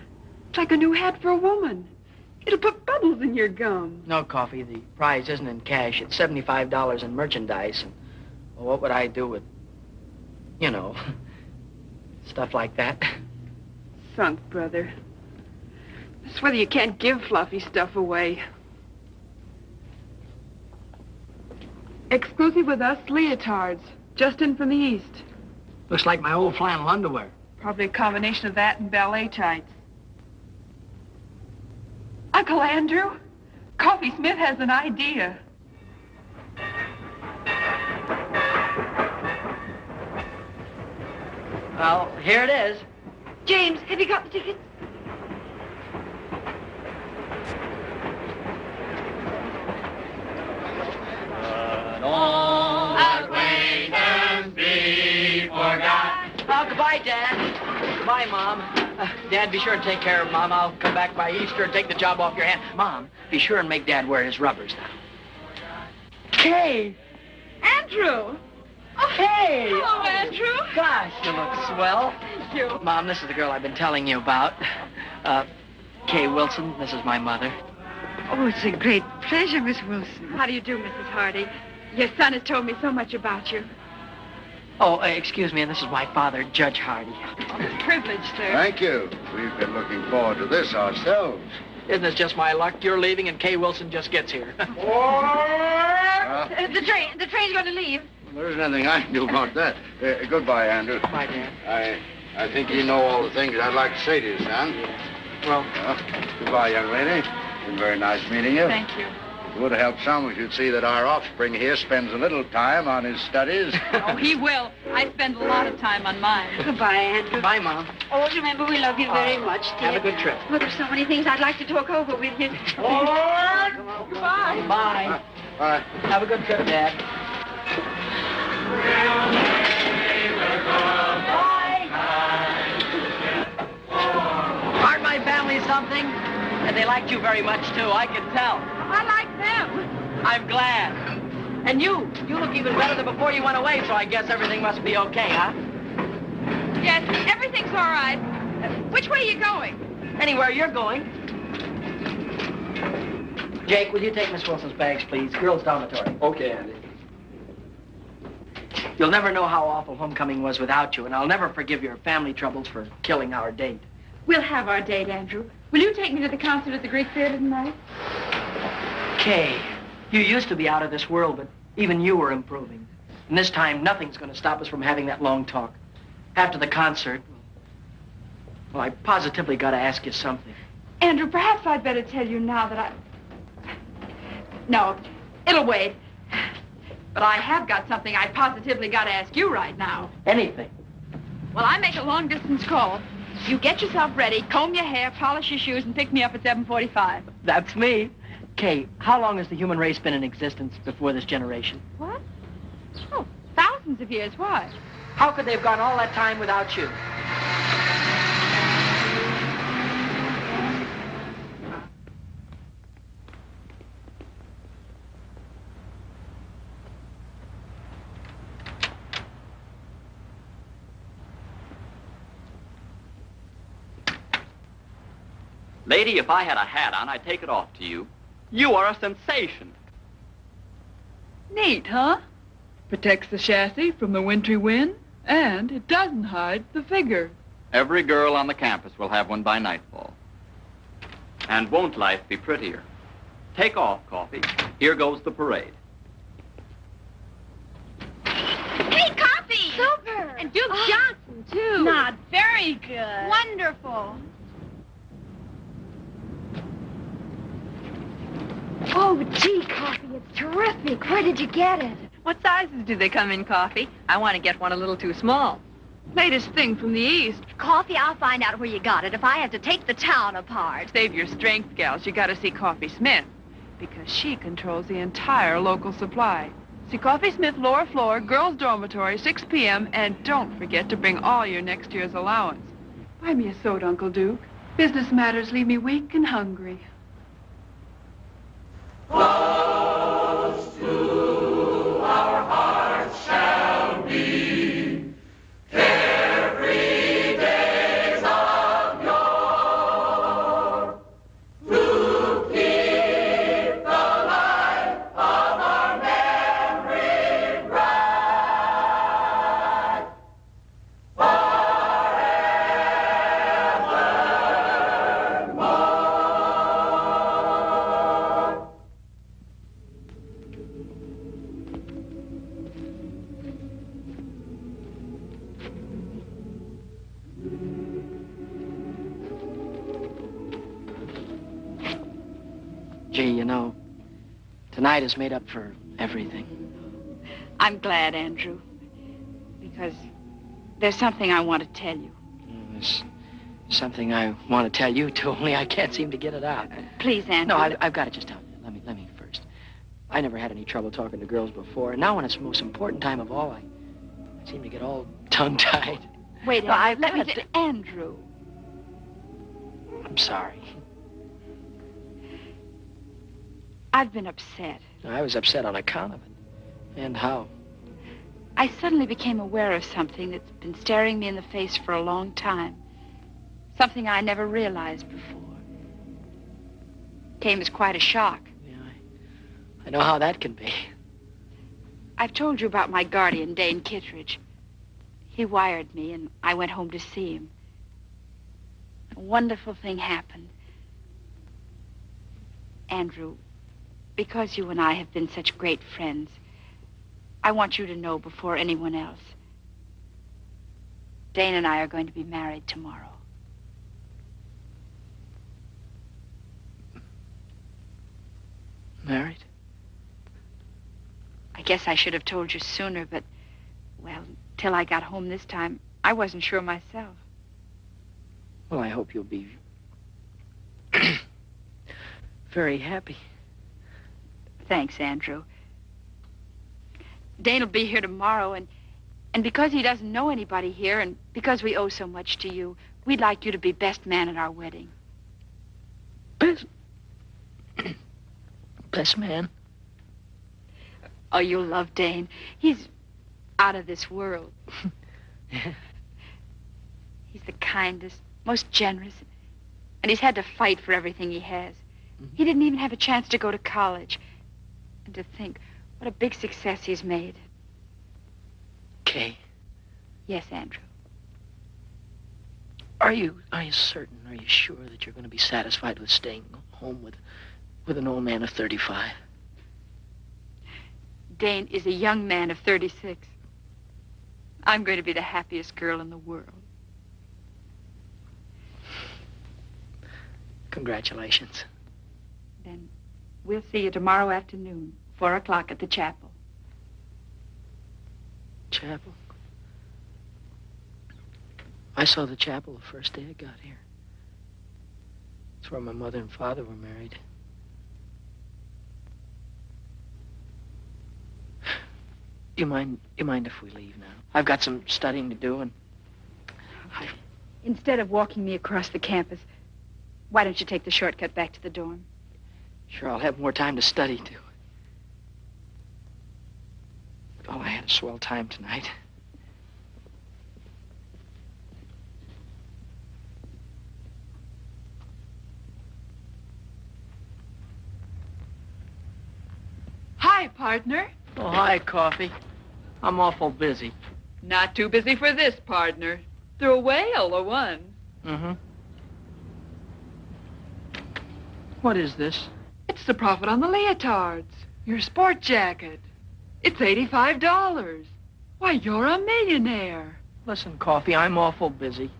It's like a new hat for a woman. It'll put bubbles in your gum. No, Coffee. The prize isn't in cash. It's $75 in merchandise. And well, what would I do with, you know, stuff like that? Sunk, brother. That's whether you can't give fluffy stuff away. Exclusive with us, leotards. Just in from the east. Looks like my old flannel underwear. Probably a combination of that and ballet tights. Uncle Andrew, Coffee Smith has an idea. Well, here it is. James, have you got the tickets? Acquaintance be forgot. Oh, goodbye, Dad. Goodbye, Mom. Dad, be sure to take care of Mom. I'll come back by Easter and take the job off your hand. Mom, be sure and make Dad wear his rubbers now. Kay! Andrew! Oh, hey! Hello, Andrew. Gosh, you look swell. Thank you. Mom, this is the girl I've been telling you about. Kay Wilson. This is my mother. Oh, it's a great pleasure, Miss Wilson. How do you do, Mrs. Hardy? Your son has told me so much about you. Oh, excuse me, and this is my father, Judge Hardy. Privileged, sir. Thank you. We've been looking forward to this ourselves. Isn't this just my luck? You're leaving and Kay Wilson just gets here. The train's going to leave. There isn't anything I can do about that. Goodbye, Andrew. Bye, Dad. I think you know all the things I'd like to say to you, son. Well, goodbye, young lady. Been very nice meeting you. Thank you. It would help some if you'd see that our offspring here spends a little time on his studies. Oh, he will. I spend a lot of time on mine. Goodbye, Andrew. Bye, Mom. Always remember we love you very much, dear. Have a good trip. Oh, there's so many things I'd like to talk over with you. Goodbye. Bye. Bye. Have a good trip, Dad. Aren't my family something? And they liked you very much, too. I can tell. I like them. I'm glad. And you look even better than before you went away, so I guess everything must be okay, huh? Yes, everything's all right. Which way are you going? Anywhere you're going. Jake, will you take Miss Wilson's bags, please? Girls' dormitory. Okay, Andy. You'll never know how awful homecoming was without you, and I'll never forgive your family troubles for killing our date. We'll have our date, Andrew. Will you take me to the concert at the Greek Theater tonight? Kay, you used to be out of this world, but even you were improving. And this time, nothing's going to stop us from having that long talk. After the concert, well, I positively got to ask you something. Andrew, perhaps I'd better tell you now that I... No, it'll wait. But I have got something I positively got to ask you right now. Anything. Well, I make a long-distance call. You get yourself ready, comb your hair, polish your shoes, and pick me up at 7:45. That's me. Kay, how long has the human race been in existence before this generation? What? Oh, thousands of years. Why? How could they have gone all that time without you? Lady, if I had a hat on, I'd take it off to you. You are a sensation. Neat, huh? Protects the chassis from the wintry wind, and it doesn't hide the figure. Every girl on the campus will have one by nightfall. And won't life be prettier? Take off, Coffee. Here goes the parade. Hey, Coffee! Super! And Duke Johnson, too. Not very good. Wonderful. Oh, gee, Coffee, it's terrific. Where did you get it? What sizes do they come in, Coffee? I want to get one a little too small. Latest thing from the East. Coffee, I'll find out where you got it if I have to take the town apart. Save your strength, gals. You got to see Coffee Smith, because she controls the entire local supply. See Coffee Smith, lower floor, girls' dormitory, 6 p.m., and don't forget to bring all your next year's allowance. Buy me a soda, Uncle Duke. Business matters leave me weak and hungry. Close to our hearts shall be carefree days of yore, to keep the light of our memory bright forevermore. Gee, you know, tonight has made up for everything. I'm glad, Andrew, because there's something I want to tell you. There's something I want to tell you, too, only I can't seem to get it out. Please, Andrew. No, I've got to just tell you. Let me first. I never had any trouble talking to girls before, and now when it's the most important time of all, I seem to get all tongue-tied. Wait, No, I've let me got say, Andrew. I'm sorry. I've been upset. I was upset on account of it. And how? I suddenly became aware of something that's been staring me in the face for a long time. Something I never realized before. Came as quite a shock. Yeah, I know how that can be. I've told you about my guardian, Dane Kittredge. He wired me, and I went home to see him. A wonderful thing happened. Andrew, because you and I have been such great friends, I want you to know before anyone else. Dane and I are going to be married tomorrow. Married? I guess I should have told you sooner, but, well, till I got home this time, I wasn't sure myself. Well, I hope you'll be very happy. Thanks, Andrew. Dane will be here tomorrow, and because he doesn't know anybody here, and because we owe so much to you, we'd like you to be best man at our wedding. Best man? Oh, you'll love Dane. He's out of this world. He's the kindest, most generous, and he's had to fight for everything he has. He didn't even have a chance to go to college. And to think what a big success he's made. Kay? Yes, Andrew. Are you certain, are you sure that you're going to be satisfied with staying home with an old man of 35? Dane is a young man of 36. I'm going to be the happiest girl in the world. Congratulations. Then we'll see you tomorrow afternoon, 4 o'clock at the chapel. Chapel? I saw the chapel the first day I got here. It's where my mother and father were married. You mind if we leave now? I've got some studying to do, and Instead of walking me across the campus, why don't you take the shortcut back to the dorm? sure I'll have more time to study, too. Oh, I had a swell time tonight. Hi, partner. Oh, hi, Coffee. I'm awful busy. Not too busy for this, partner. Through a whale or one. Mm-hmm. What is this? It's the profit on the leotards. Your sport jacket. It's $85. Why, you're a millionaire. Listen, Coffee, I'm awful busy.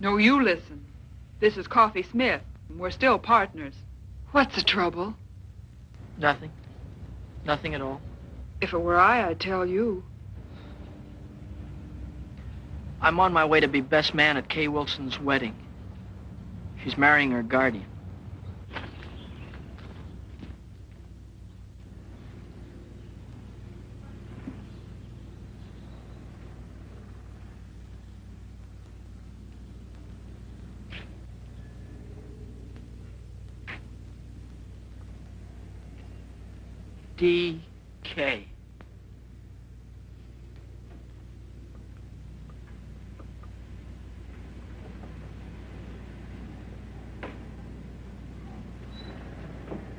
No, you listen. This is Coffee Smith. We're still partners. What's the trouble? Nothing. Nothing at all. If it were I'd tell you. I'm on my way to be best man at Kay Wilson's wedding. She's marrying her guardian. D.K.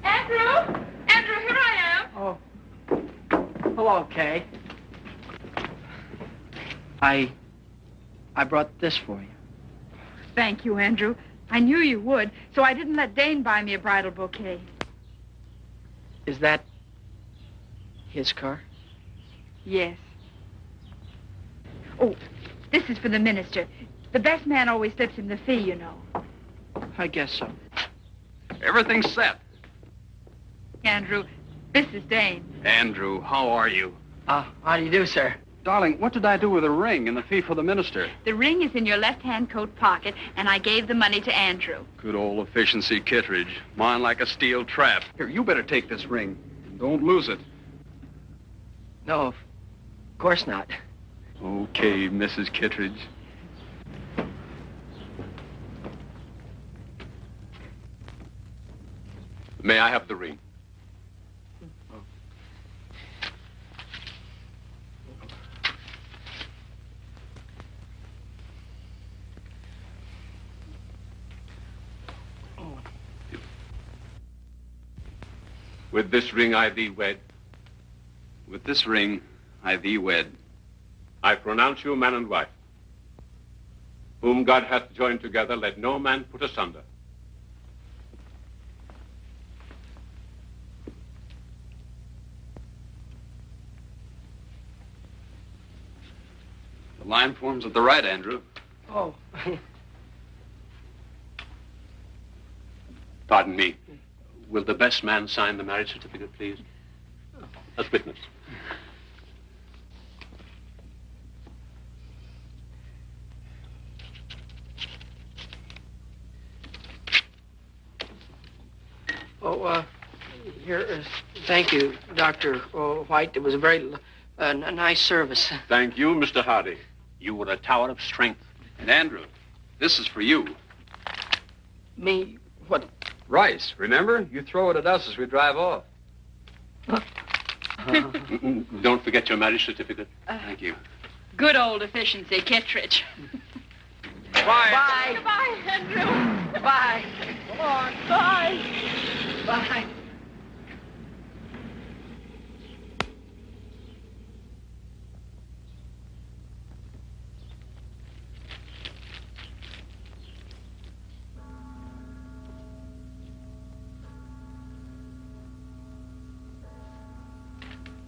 Andrew! Andrew, here I am. Oh. Hello, Kay. I brought this for you. Thank you, Andrew. I knew you would, so I didn't let Dane buy me a bridal bouquet. Is that his car? Yes. Oh, this is for the minister. The best man always slips him the fee, you know. I guess so. Everything's set. Andrew, this is Dane. Andrew, how are you? How do you do, sir? Darling, what did I do with the ring and the fee for the minister? The ring is in your left-hand coat pocket, and I gave the money to Andrew. Good old efficiency Kittredge. Mine like a steel trap. Here, you better take this ring. Don't lose it. No, of course not. Okay, Mrs. Kittredge. May I have the ring? With this ring I thee wed. With this ring, I thee wed. I pronounce you man and wife. Whom God hath joined together, let no man put asunder. The line forms at the right, Andrew. Oh. Pardon me. Will the best man sign the marriage certificate, please? As witness. Here is, thank you, Dr. White. It was a very nice service. Thank you, Mr. Hardy. You were a tower of strength. And Andrew, this is for you. Me? What? Rice, remember? You throw it at us as we drive off. Don't forget your marriage certificate. Thank you. Good old efficiency, Kittredge. Bye. Bye. Goodbye, Andrew. Goodbye. Come on. Bye. Bye.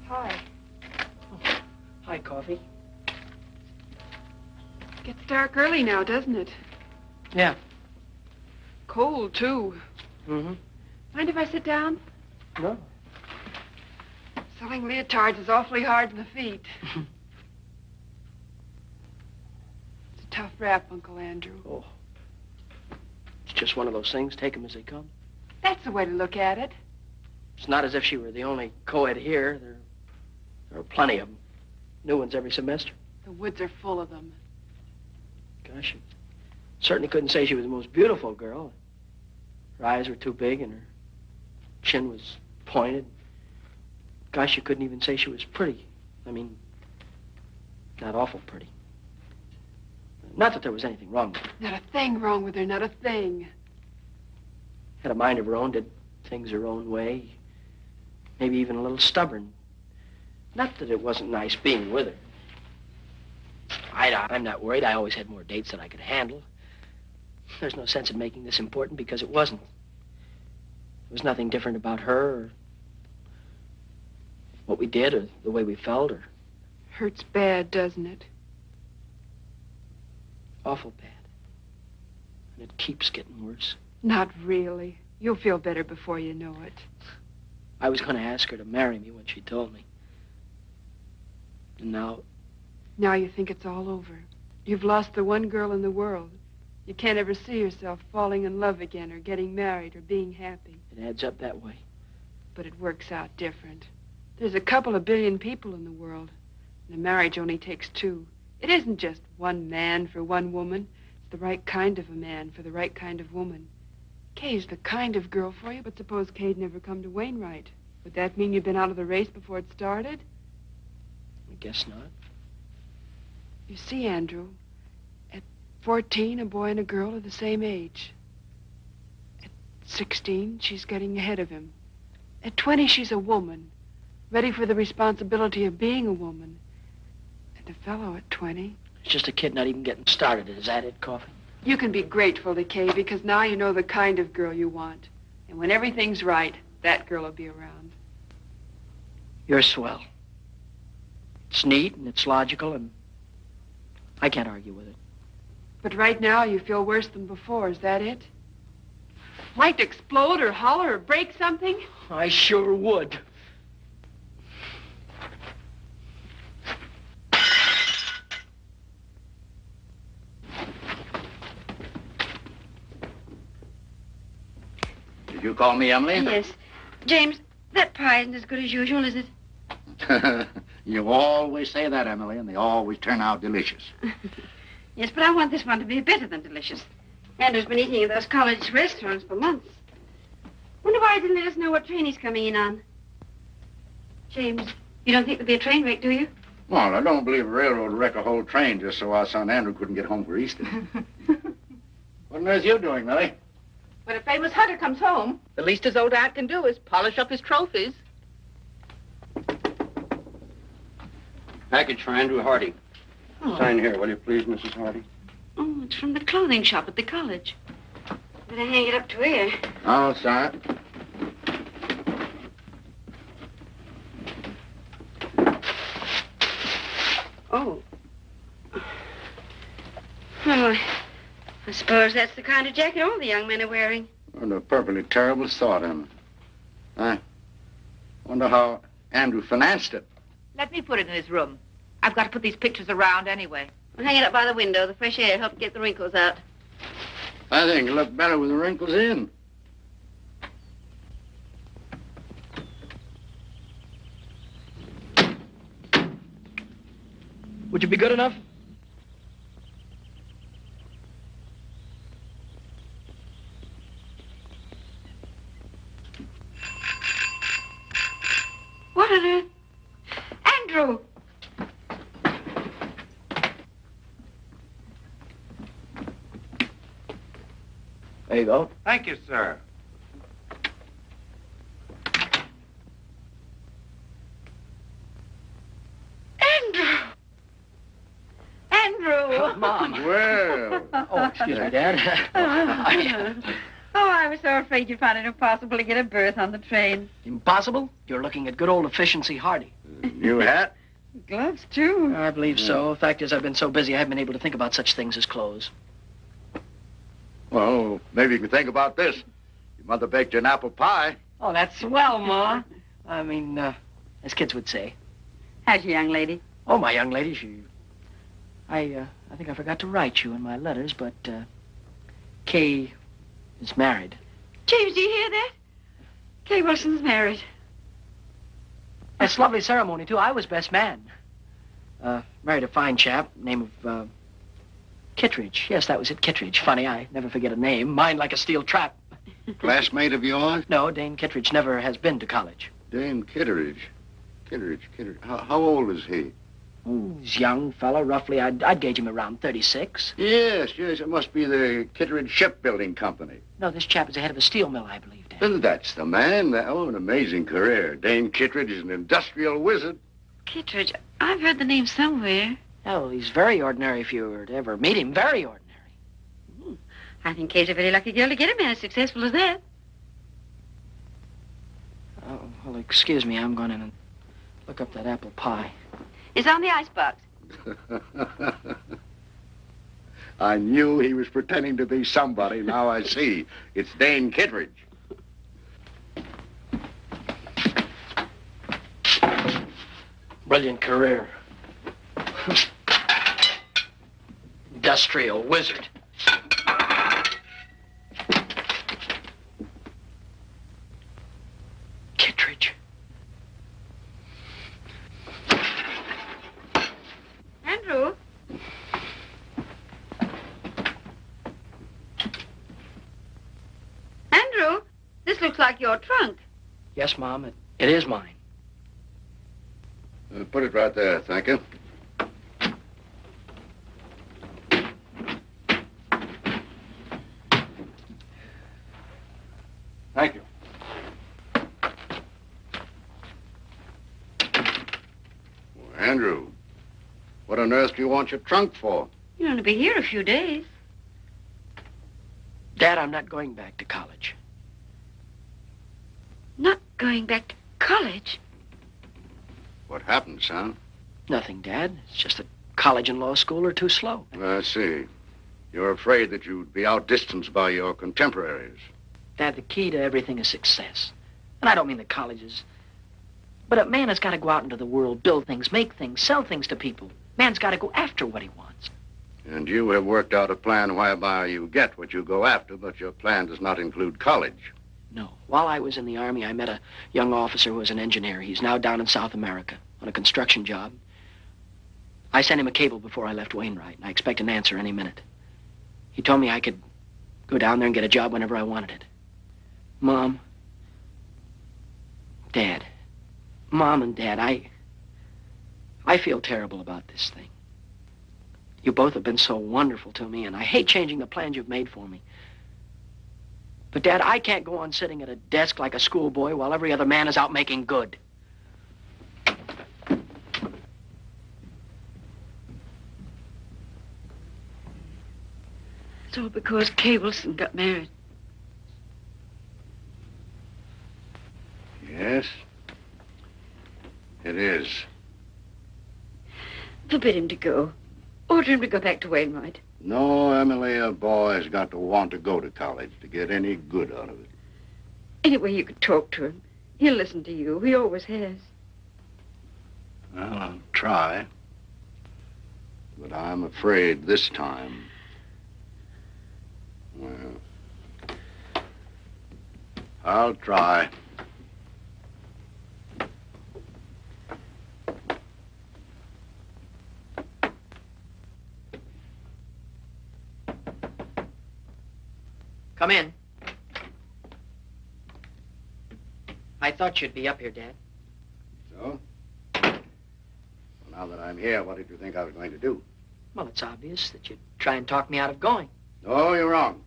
Hi. Hi, Coffee. Gets dark early now, doesn't it? Yeah. Cold, too. Mm-hmm. Mind if I sit down? No. Selling leotards is awfully hard on the feet. It's a tough rap, Uncle Andrew. Oh. It's just one of those things. Take them as they come. That's the way to look at it. It's not as if she were the only co-ed here. There are plenty of them. New ones every semester. The woods are full of them. Gosh, you certainly couldn't say she was the most beautiful girl. Her eyes were too big and her chin was pointed. Gosh, you couldn't even say she was pretty. I mean, not awful pretty. Not that there was anything wrong with her. Not a thing wrong with her, not a thing. Had a mind of her own, did things her own way. Maybe even a little stubborn. Not that it wasn't nice being with her. I'm not worried. I always had more dates than I could handle. There's no sense in making this important because it wasn't. There was nothing different about her or what we did or the way we felt or... Hurts bad, doesn't it? Awful bad. And it keeps getting worse. Not really. You'll feel better before you know it. I was going to ask her to marry me when she told me. And now... Now you think it's all over. You've lost the one girl in the world. You can't ever see yourself falling in love again or getting married or being happy. It adds up that way. But it works out different. There's a couple of billion people in the world, and a marriage only takes two. It isn't just one man for one woman. It's the right kind of a man for the right kind of woman. Kay's the kind of girl for you, but suppose Kay'd never come to Wainwright. Would that mean you'd been out of the race before it started? I guess not. You see, Andrew, at 14, a boy and a girl are the same age. At 16, she's getting ahead of him. At 20, she's a woman, ready for the responsibility of being a woman. And a fellow at 20... It's just a kid not even getting started. Is that it, Coffee? You can be grateful to Kay because now you know the kind of girl you want. And when everything's right, that girl will be around. You're swell. It's neat and it's logical and I can't argue with it. But right now you feel worse than before. Is that it? Might explode or holler or break something? I sure would. Did you call me, Emily? Yes. James, that pie isn't as good as usual, is it? You always say that, Emily, and they always turn out delicious. Yes, but I want this one to be better than delicious. Andrew's been eating at those college restaurants for months. Wonder why he didn't let us know what train he's coming in on. James, you don't think there'll be a train wreck, do you? Well, I don't believe a railroad wreck a whole train just so our son Andrew couldn't get home for Easter. What on earth are you doing, Millie? When a famous hunter comes home, the least his old aunt can do is polish up his trophies. Package for Andrew Hardy. Oh. Sign here, will you please, Mrs. Hardy? Oh, it's from the clothing shop at the college. Better hang it up to here. Oh, Sara. Oh. Well, I suppose that's the kind of jacket all the young men are wearing. What a perfectly terrible thought, Emma. I wonder how Andrew financed it. Let me put it in his room. I've got to put these pictures around anyway. Well, hang it up by the window. The fresh air helps get the wrinkles out. I think it'll look better with the wrinkles in. Would you be good enough? What on earth? Andrew! There you go. Thank you, sir. Andrew! Mom. Well. Oh, excuse me, Dad. Oh, I was so afraid you'd find it impossible to get a berth on the train. Impossible? You're looking at good old efficiency Hardy. New hat? Gloves, too. I believe so. Fact is, I've been so busy I haven't been able to think about such things as clothes. Well, maybe you can think about this. Your mother baked you an apple pie. Oh, that's swell, Ma. I mean, as kids would say. How's your young lady? Oh, my young lady, she... I think I forgot to write you in my letters, but, Kay is married. James, do you hear that? Kay Wilson's married. It's a lovely ceremony, too. I was best man. Married a fine chap, name of, Kittredge. Yes, that was it, Kittredge. Funny, I never forget a name. Mine like a steel trap. Classmate of yours? No, Dane Kittredge never has been to college. Dane Kittredge. Kittredge. How old is he? Oh, he's a young fellow, roughly. I'd gauge him around 36. Yes. It must be the Kittredge Shipbuilding Company. No, this chap is the head of a steel mill, I believe, Dan. That's the man. Oh, an amazing career. Dane Kittredge is an industrial wizard. Kittredge, I've heard the name somewhere. Oh, he's very ordinary if you were to ever meet him. Very ordinary. I think Kay's a very lucky girl to get a man as successful as that. Oh, well, excuse me. I'm going in and look up that apple pie. It's on the icebox. I knew he was pretending to be somebody. Now I see. It's Dane Kittredge. Brilliant career. Industrial wizard. Kittredge. Andrew? Andrew, this looks like your trunk. Yes, Mom, it is mine. Put it right there, thank you. Thank you. Well, Andrew, what on earth do you want your trunk for? You're going to be here a few days. Dad, I'm not going back to college. Not going back to college? What happened, son? Nothing, Dad. It's just that college and law school are too slow. I see. You're afraid that you'd be outdistanced by your contemporaries. Dad, the key to everything is success. And I don't mean the colleges. But a man has got to go out into the world, build things, make things, sell things to people. Man's got to go after what he wants. And you have worked out a plan whereby you get what you go after, but your plan does not include college. No. While I was in the Army, I met a young officer who was an engineer. He's now down in South America on a construction job. I sent him a cable before I left Wainwright, and I expect an answer any minute. He told me I could go down there and get a job whenever I wanted it. Mom, Dad, Mom and Dad, I feel terrible about this thing. You both have been so wonderful to me, and I hate changing the plans you've made for me. But, Dad, I can't go on sitting at a desk like a schoolboy while every other man is out making good. It's all because Kay Wilson got married. Yes, it is. Forbid him to go. Order him to go back to Wainwright. No, Emily, a boy's got to want to go to college to get any good out of it. Anyway, you could talk to him. He'll listen to you. He always has. Well, I'll try. But I'm afraid this time... Well, I'll try. Come in. I thought you'd be up here, Dad. So? Well, now that I'm here, what did you think I was going to do? Well, it's obvious that you'd try and talk me out of going. No, you're wrong.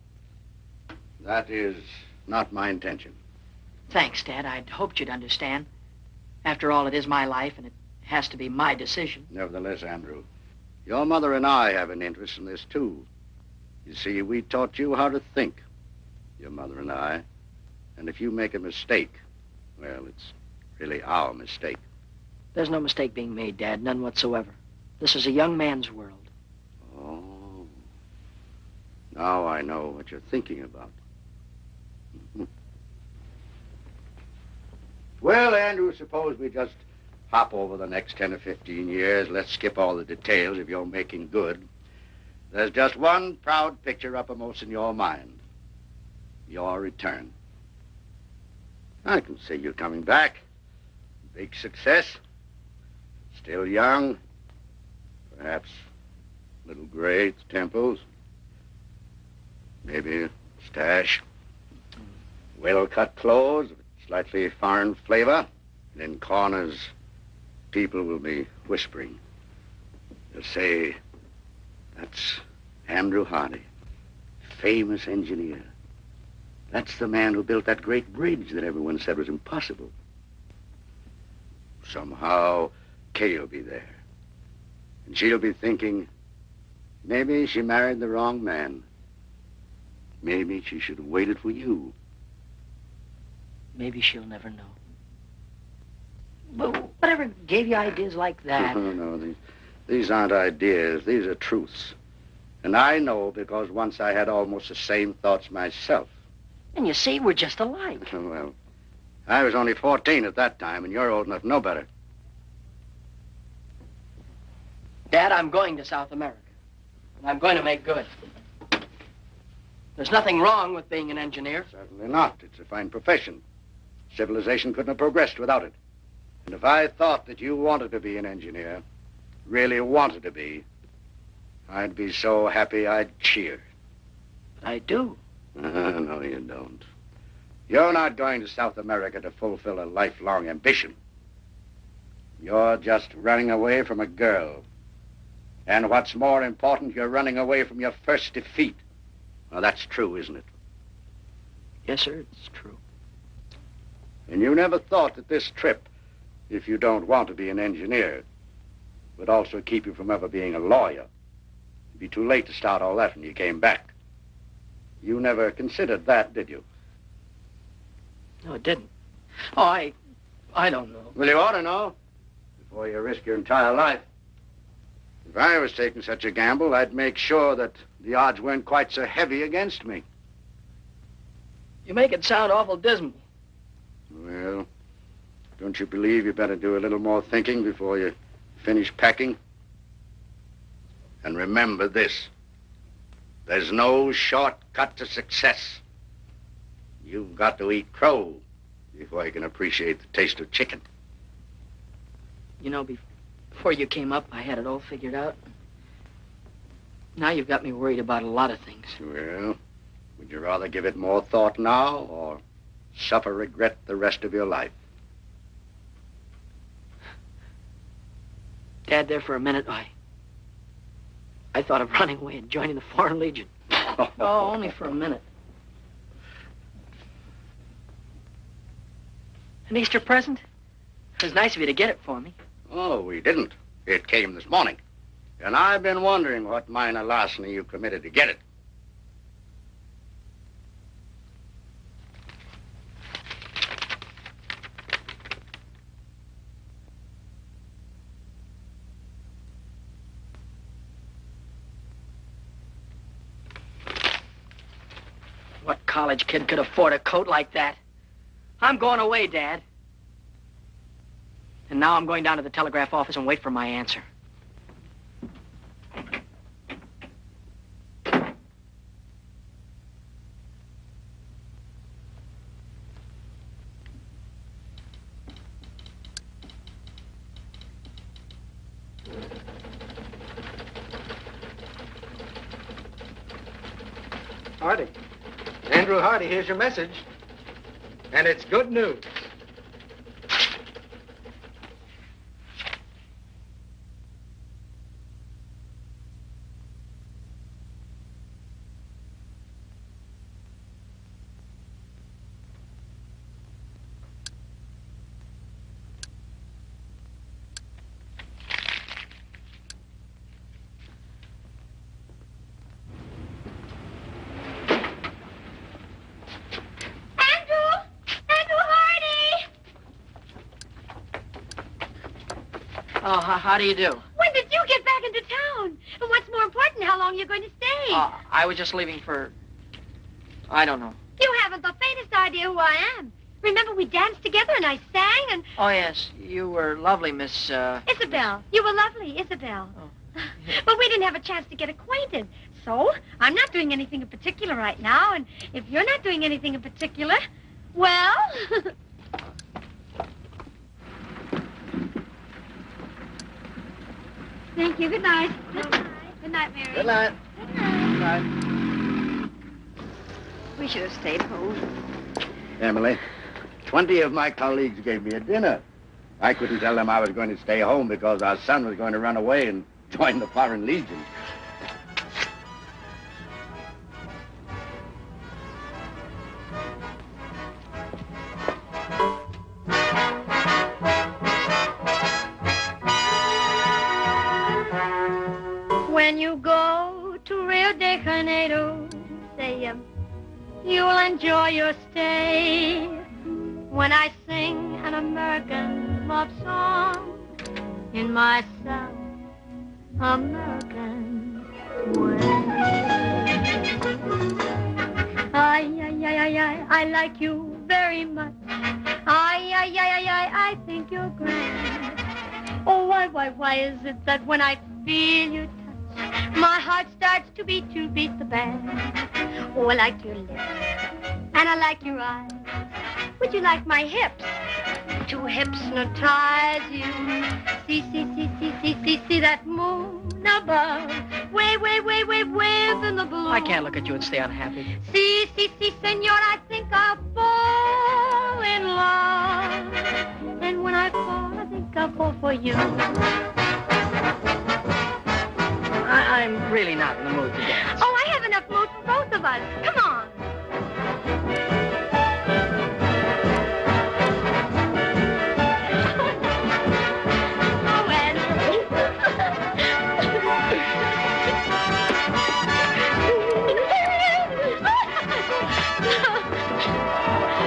That is not my intention. Thanks, Dad. I'd hoped you'd understand. After all, it is my life, and it has to be my decision. Nevertheless, Andrew, your mother and I have an interest in this, too. You see, we taught you how to think, your mother and I. And if you make a mistake, well, it's really our mistake. There's no mistake being made, Dad, none whatsoever. This is a young man's world. Oh. Now I know what you're thinking about. Well, Andrew, suppose we just hop over the next 10 or 15 years. Let's skip all the details of your making good. There's just one proud picture uppermost in your mind. Your return. I can see you coming back. Big success. Still young. Perhaps a little gray at the temples. Maybe a stash. Well-cut clothes, slightly foreign flavor. And in corners, people will be whispering. They'll say, that's Andrew Hardy, famous engineer. That's the man who built that great bridge that everyone said was impossible. Somehow, Kay will be there. And she'll be thinking, maybe she married the wrong man. Maybe she should have waited for you. Maybe she'll never know. But whatever gave you ideas like that? No, these aren't ideas. These are truths. And I know because once I had almost the same thoughts myself. And you see, we're just alike. Well, I was only 14 at that time, and you're old enough to know better. Dad, I'm going to South America. And I'm going to make good. There's nothing wrong with being an engineer. Certainly not. It's a fine profession. Civilization couldn't have progressed without it. And if I thought that you wanted to be an engineer, really wanted to be, I'd be so happy I'd cheer. But I do. No, you don't. You're not going to South America to fulfill a lifelong ambition. You're just running away from a girl. And what's more important, you're running away from your first defeat. Now, that's true, isn't it? Yes, sir, it's true. And you never thought that this trip, if you don't want to be an engineer, would also keep you from ever being a lawyer. It'd be too late to start all that when you came back. You never considered that, did you? No, it didn't. Oh, I don't know. Well, you ought to know before you risk your entire life. If I was taking such a gamble, I'd make sure that the odds weren't quite so heavy against me. You make it sound awful dismal. Well, don't you believe you better do a little more thinking before you finish packing? And remember this. There's no shortcut to success. You've got to eat crow before you can appreciate the taste of chicken. You know, before you came up, I had it all figured out. Now you've got me worried about a lot of things. Well, would you rather give it more thought now or suffer regret the rest of your life? Dad, there for a minute, I thought of running away and joining the Foreign Legion. Oh, only for a minute. An Easter present? It was nice of you to get it for me. Oh, we didn't. It came this morning. And I've been wondering what minor larceny you committed to get it. What college kid could afford a coat like that? I'm going away, Dad. And now I'm going down to the telegraph office and wait for my answer. Hardy. Andrew Hardy, here's your message. And it's good news. Oh, how do you do? When did you get back into town? And what's more important, how long you're going to stay? I was just leaving for... I don't know. You haven't the faintest idea who I am. Remember we danced together and I sang and... Oh, yes. You were lovely, Miss... Isabel. You were lovely, Isabel. Oh. But we didn't have a chance to get acquainted. So, I'm not doing anything in particular right now. And if you're not doing anything in particular, well... Thank you. Good night. Good night. Good night, Mary. Good night. Good night. Good night. We should have stayed home. Emily, 20 of my colleagues gave me a dinner. I couldn't tell them I was going to stay home because our son was going to run away and join the Foreign Legion. When you go to Rio de Janeiro, say you'll enjoy your stay. When I sing an American love song in my South American way. I like you very much. I think you're grand. Oh, why is it that when I feel you touch, my heart starts to beat the band? Oh, I like your lips, and I like your eyes. Would you like my hips to hypnotize you? See that moon above, way within the blue. I can't look at you and stay unhappy. See, senor, I think I'll fall in love. And when I fall, I think I'll fall for you. I'm really not in the mood to dance. Oh, I have enough mood for both of us. Come on. Oh, Andrew.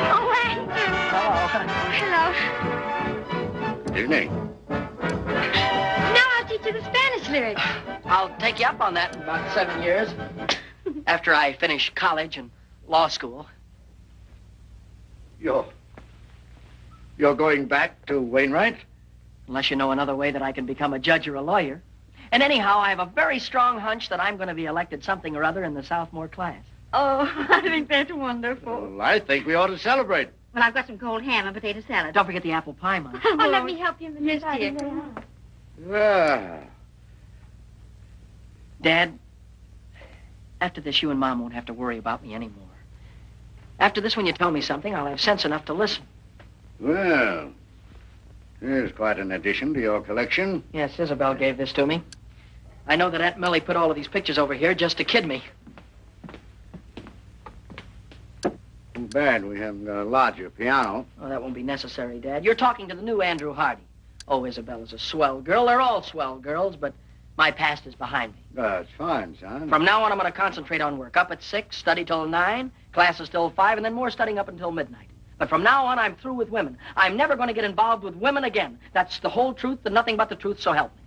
Oh, Andrew. Hello. Good evening. Now I'll teach you the Spanish lyrics. I'll take you up on that in about 7 years. After I finish college and law school. You're going back to Wainwright? Unless you know another way that I can become a judge or a lawyer. And anyhow, I have a very strong hunch that I'm going to be elected something or other in the sophomore class. Oh, I think that's wonderful. Well, I think we ought to celebrate. Well, I've got some cold ham and potato salad. Don't forget the apple pie, Mom. Oh, let me help you, Mrs. Yes, dear. Ah. Dad, after this, you and Mom won't have to worry about me anymore. After this, when you tell me something, I'll have sense enough to listen. Well, here's quite an addition to your collection. Yes, Isabel gave this to me. I know that Aunt Millie put all of these pictures over here just to kid me. Too bad we haven't got a larger piano. Oh, that won't be necessary, Dad. You're talking to the new Andrew Hardy. Oh, Isabella's a swell girl. They're all swell girls, but my past is behind me. That's fine, son. From now on, I'm going to concentrate on work. Up at 6, study till 9, classes till 5, and then more studying up until midnight. But from now on, I'm through with women. I'm never going to get involved with women again. That's the whole truth and nothing but the truth, so help me.